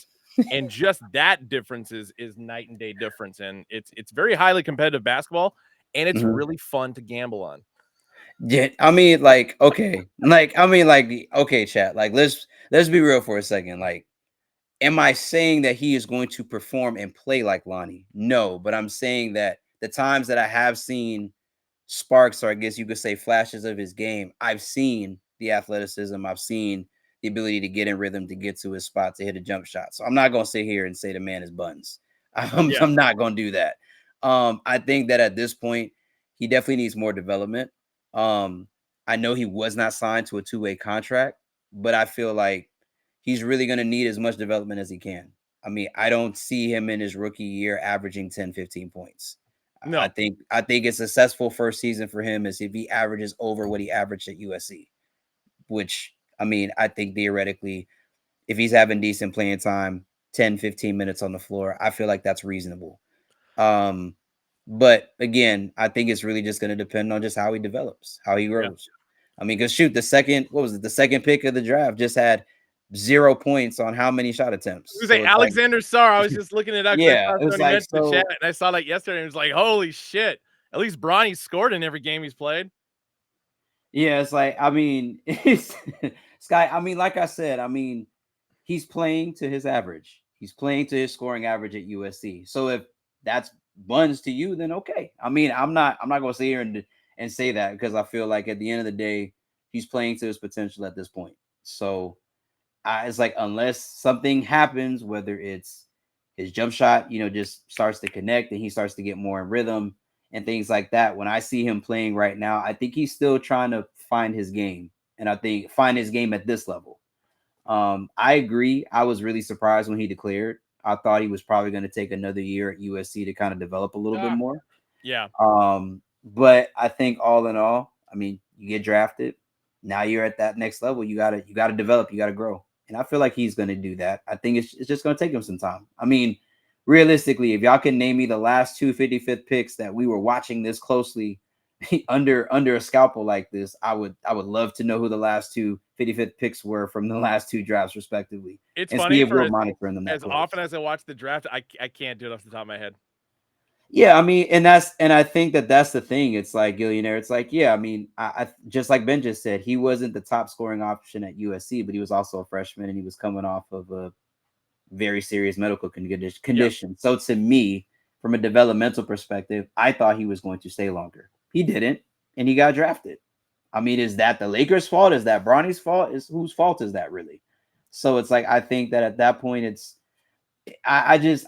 and just that difference is night and day difference, and it's very highly competitive basketball, and it's mhm. really fun to gamble on. Yeah, I mean, like, okay, okay, chat. Like, let's be real for a second. Like, am I saying that he is going to perform and play like Lonnie? No, but I'm saying that the times that I have seen sparks, or I guess you could say flashes of his game, I've seen the athleticism, I've seen the ability to get in rhythm, to get to his spot, to hit a jump shot. So I'm not gonna sit here and say the man is buttons. Yeah, I'm not gonna do that. I think that at this point, he definitely needs more development. Um, I know he was not signed to a two-way contract, but I feel like he's really gonna need as much development as he can. I mean, I don't see him in his rookie year averaging 10, 15 points. I no, think I think a successful first season for him is if he averages over what he averaged at USC, which I mean, I think theoretically, if he's having decent playing time, 10, 15 minutes on the floor, I feel like that's reasonable. Um, but again, I think it's really just going to depend on just how he develops, how he yeah. grows. I mean, because shoot, what was it? The second pick of the draft just had 0 points on how many shot attempts. I was So say it's like, Alexander Sarr. I was just looking it up because I yeah, saw it was Tony like, mention the chat, so and I saw that yesterday, and it was like, holy shit! At least Bronny scored in every game he's played. yeah, it's like, I mean, it's Sky. I mean, like I said, I mean, he's playing to his average. He's playing to his scoring average at USC. So if that's buns to you, then okay. I mean, I'm not gonna sit here and say that, because I feel like at the end of the day, he's playing to his potential at this point. So it's like, unless something happens, whether it's his jump shot, just starts to connect and he starts to get more in rhythm and things like that. When I see him playing right now, I think he's still trying to find his game, and I think find his game at this level. I agree. I was really surprised when he declared. I thought he was probably going to take another year at USC to kind of develop a little bit Ah, more. yeah, But I think all in all, I mean, you get drafted. Now you're at that next level. You gotta develop, you gotta grow. And I feel like he's gonna do that. I think it's just gonna take him some time. I mean, realistically, if y'all can name me the last two 55th picks that we were watching this closely under a scalpel like this, I would love to know who the last two 55th picks were from the last two drafts, respectively, it's and see funny if for we're monitoring them that as close. often as I watch the draft, I can't do it off the top of my head. Yeah, I mean, and I think that that's the thing. It's like Gillionaire. It's like, yeah, I mean, I just like Ben just said, he wasn't the top scoring option at USC, but he was also a freshman and he was coming off of a very serious medical condition. Yep. So to me, from a developmental perspective, I thought he was going to stay longer. He didn't, and he got drafted. I mean, is that the Lakers' fault? Is that Bronny's fault? Is whose fault is that really? So it's like, I think that at that point, it's I just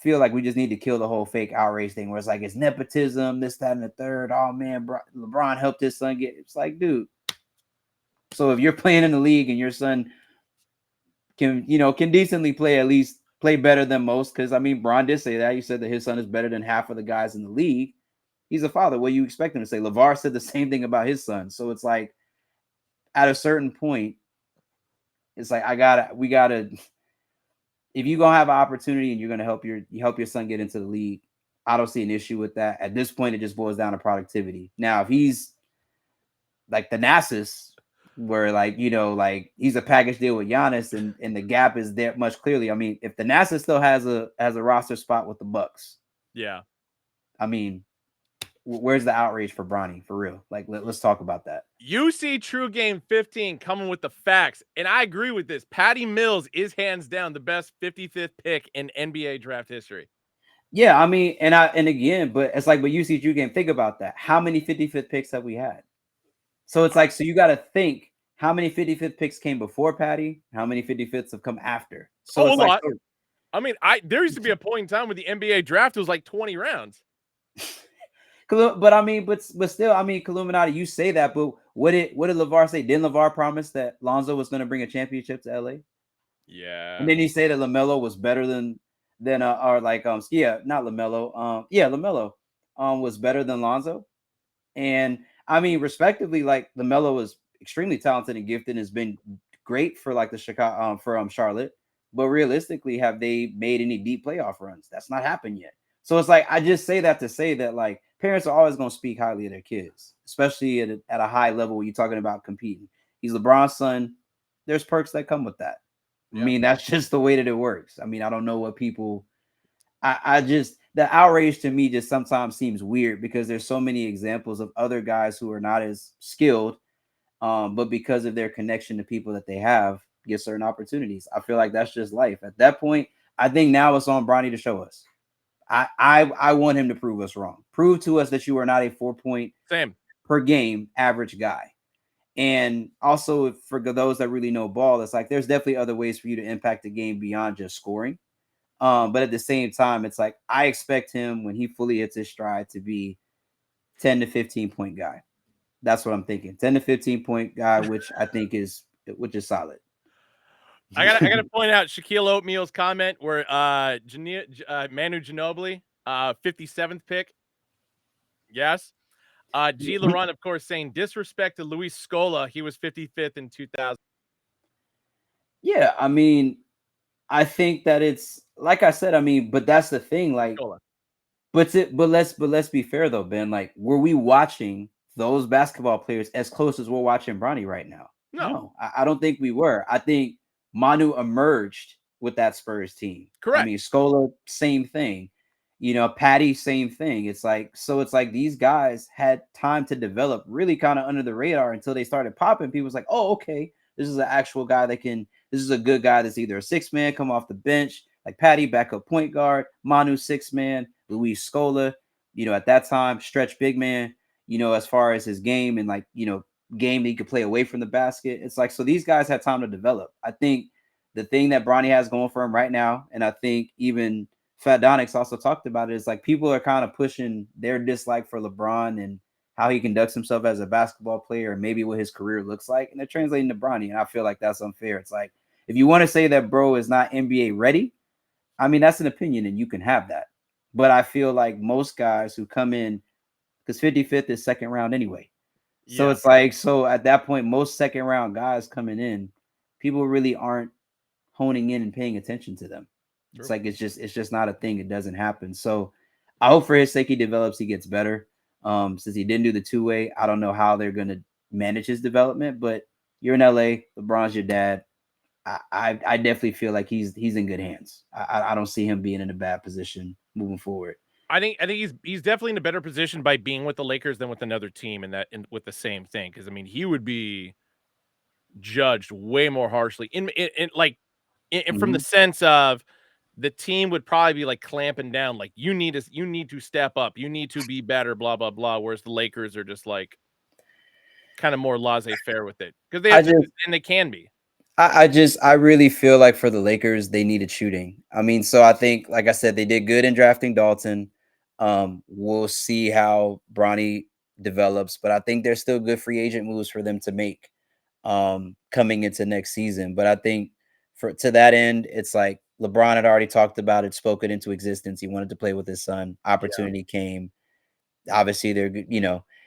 feel like we just need to kill the whole fake outrage thing where it's like it's nepotism, this, that, and the third. Oh man, LeBron helped his son get. It's like, dude. So if you're playing in the league and your son can decently play, at least play better than most, because I mean, Bron did say that. He said that his son is better than half of the guys in the league. He's a father. What do you expect him to say? LeVar said the same thing about his son. So it's like, at a certain point, it's like we gotta. If you're gonna have an opportunity and you're gonna help your son get into the league, I don't see an issue with that. At this point, it just boils down to productivity. Now, if he's like the Nassus, where like he's a package deal with Giannis, and the gap is there much clearly. I mean, if the Nassus still has a roster spot with the Bucks, yeah, I mean, where's the outrage for Bronny for real? Like, let's talk about that. You see True Game 15 coming with the facts, and I agree with this. Patty Mills is hands down the best 55th pick in NBA draft history. Yeah, I mean, and again, but it's like, but you see True Game, think about that. How many 55th picks have we had? So it's like, so you got to think how many 55th picks came before Patty, how many 55ths have come after. So it's a like, lot. I mean, there used to be a point in time where the NBA draft was like 20 rounds. But I mean, but still, I mean, Illuminati, you say that, but what did LeVar say? Didn't LeVar promise that Lonzo was going to bring a championship to LA? Yeah. And then he said that LaMelo was better than not LaMelo. LaMelo was better than Lonzo. And I mean, respectively, like LaMelo was extremely talented and gifted and has been great for like the Chicago for Charlotte. But realistically, have they made any deep playoff runs? That's not happened yet. So it's like, I just say that to say that like parents are always going to speak highly of their kids, especially at a high level when you're talking about competing. He's LeBron's son. There's perks that come with that. Yeah. I mean, that's just the way that it works. I mean, I don't know what people. I just, the outrage to me just sometimes seems weird because there's so many examples of other guys who are not as skilled, but because of their connection to people that they have, get certain opportunities. I feel like that's just life. At that point, I think now it's on Bronny to show us. I want him to prove us wrong. Prove to us that you are not a 4-point per game average guy. And also, for those that really know ball, it's like there's definitely other ways for you to impact the game beyond just scoring. But at the same time, it's like I expect him when he fully hits his stride to be 10 to 15 point guy. That's what I'm thinking. 10 to 15 point guy, which I think is solid. I gotta point out Shaquille Oatmeal's comment where Manu Ginobili, 57th pick. Yes. G. Laurent, of course, saying disrespect to Luis Scola. He was 55th in 2000. Yeah, I mean, I think that it's like I said. I mean, but that's the thing. Like, Scola. but let's be fair though, Ben. Like, were we watching those basketball players as close as we're watching Bronny right now? No, I don't think we were. I think Manu emerged with that Spurs team. Correct. I mean, Scola, same thing. Patty, same thing. It's like these guys had time to develop really kind of under the radar until they started popping. People's like, oh, okay, this is an actual guy that can. This is a good guy that's either a 6-man, come off the bench, like Patty, backup point guard, Manu 6-man, Luis Scola, at that time, stretch big man, as far as his game and like, game that he could play away from the basket. It's like, so these guys had time to develop. I think the thing that Bronny has going for him right now, and I think even Fat Donix also talked about it, is like people are kind of pushing their dislike for LeBron and how he conducts himself as a basketball player and maybe what his career looks like. And they're translating to Bronny. And I feel like that's unfair. It's like, if you want to say that bro is not NBA ready, I mean, that's an opinion and you can have that. But I feel like most guys who come in, because 55th is second round anyway. So it's like, so at that point, most second round guys coming in, people really aren't honing in and paying attention to them. True. It's like, it's just not a thing. It doesn't happen. So I hope for his sake he develops, he gets better. Since he didn't do the 2-way, I don't know how they're going to manage his development, but you're in LA, LeBron's your dad. I definitely feel like he's in good hands. I don't see him being in a bad position moving forward. I think he's definitely in a better position by being with the Lakers than with another team and with the same thing. Because I mean, he would be judged way more harshly in from the sense of the team would probably be like clamping down, like you need to step up, you need to be better, blah blah blah. Whereas the Lakers are just like kind of more laissez-faire with it because they have and they can be. I really feel like for the Lakers, they needed shooting. I mean, so I think, like I said, they did good in drafting Dalton. We'll see how Bronny develops, but I think there's still good free agent moves for them to make coming into next season. But I think for to that end, it's like LeBron had already talked about it, spoken into existence. He wanted to play with his son. Yeah. Opportunity came. Obviously, they're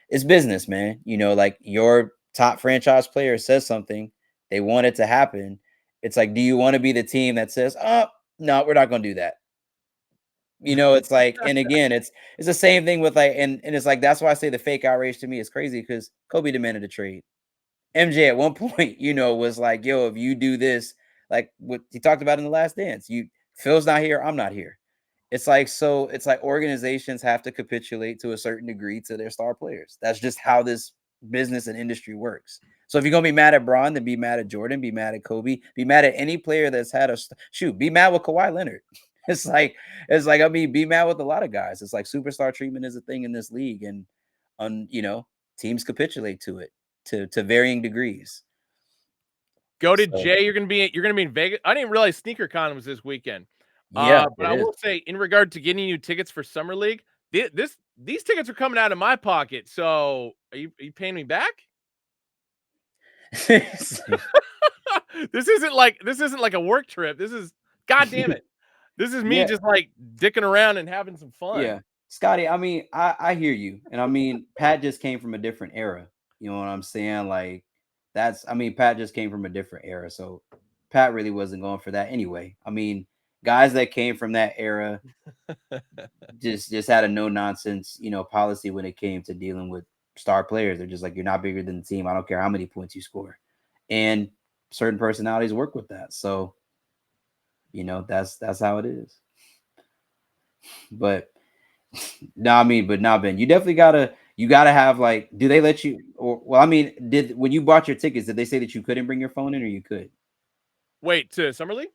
it's business, man. Like your top franchise player says something, they want it to happen. It's like, do you want to be the team that says, "Oh, no, we're not going to do that"? It's like, and again, it's the same thing with like, and it's like that's why I say the fake outrage to me is crazy because Kobe demanded a trade. MJ at one point, was like, "Yo, if you do this, like what he talked about in the Last Dance, Phil's not here, I'm not here." It's like organizations have to capitulate to a certain degree to their star players. That's just how this business and industry works. So if you're gonna be mad at Bron, then be mad at Jordan, be mad at Kobe, be mad at any player that's had shoot, be mad with Kawhi Leonard. I mean, be mad with a lot of guys. It's like superstar treatment is a thing in this league, and teams capitulate to it to varying degrees. Go to So Jay. You're gonna be in Vegas. I didn't realize SneakerCon was this weekend. yeah, But it I is. will say, in regard to getting you tickets for Summer League, these tickets are coming out of my pocket. So are you paying me back? This isn't like a work trip. This is, God damn it. This is me Yeah, just like dicking around and having some fun. yeah. Scotty, I mean, I hear you. And I mean, Pat just came from a different era. You know what I'm saying? Like I mean, Pat just came from a different era. So Pat really wasn't going for that anyway. I mean, guys that came from that era just had a no nonsense, policy when it came to dealing with star players. They're just like, you're not bigger than the team. I don't care how many points you score. And certain personalities work with that. So, that's how it is. But no, I mean, but nah, Ben, you gotta have like, do they let you or well, I mean, when you bought your tickets, did they say that you couldn't bring your phone in or you could? Wait, to Summer League?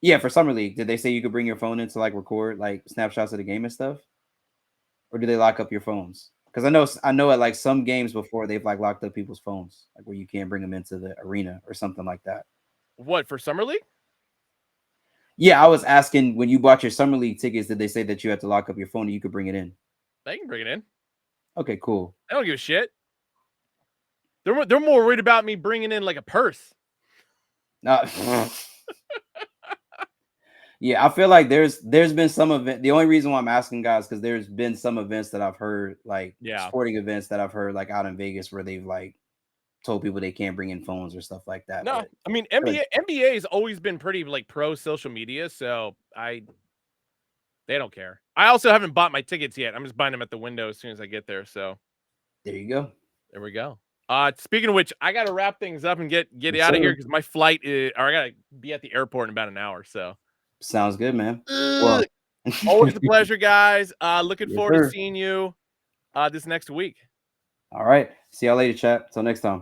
Yeah, for Summer League, did they say you could bring your phone in to like record like snapshots of the game and stuff? Or do they lock up your phones? Because I know at like some games before they've like locked up people's phones, like where you can't bring them into the arena or something like that. What, for Summer League? Yeah, I was asking when you bought your Summer League tickets, did they say that you had to lock up your phone and you could bring it in? They can bring it in. Okay, cool. I don't give a shit. They're more worried about me bringing in like a purse. Uh, Yeah, I feel like there's been some event. The only reason why I'm asking guys because there's been some events that I've heard, like Yeah. sporting events that I've heard, like out in Vegas, where they've like told people they can't bring in phones or stuff like that. No, But I mean but NBA has always been pretty like pro social media, so they don't care. I also haven't bought my tickets yet. I'm just buying them at the window as soon as I get there. So there you go. there we go. Speaking of which, I gotta wrap things up and get Yes, out of here sir. because my flight is, or I gotta be at the airport in about an hour. So Sounds good, man. Ugh. Well, Always a pleasure, guys. Looking yes, forward to sir. seeing you this next week. All right. See y'all later, chat. Till next time.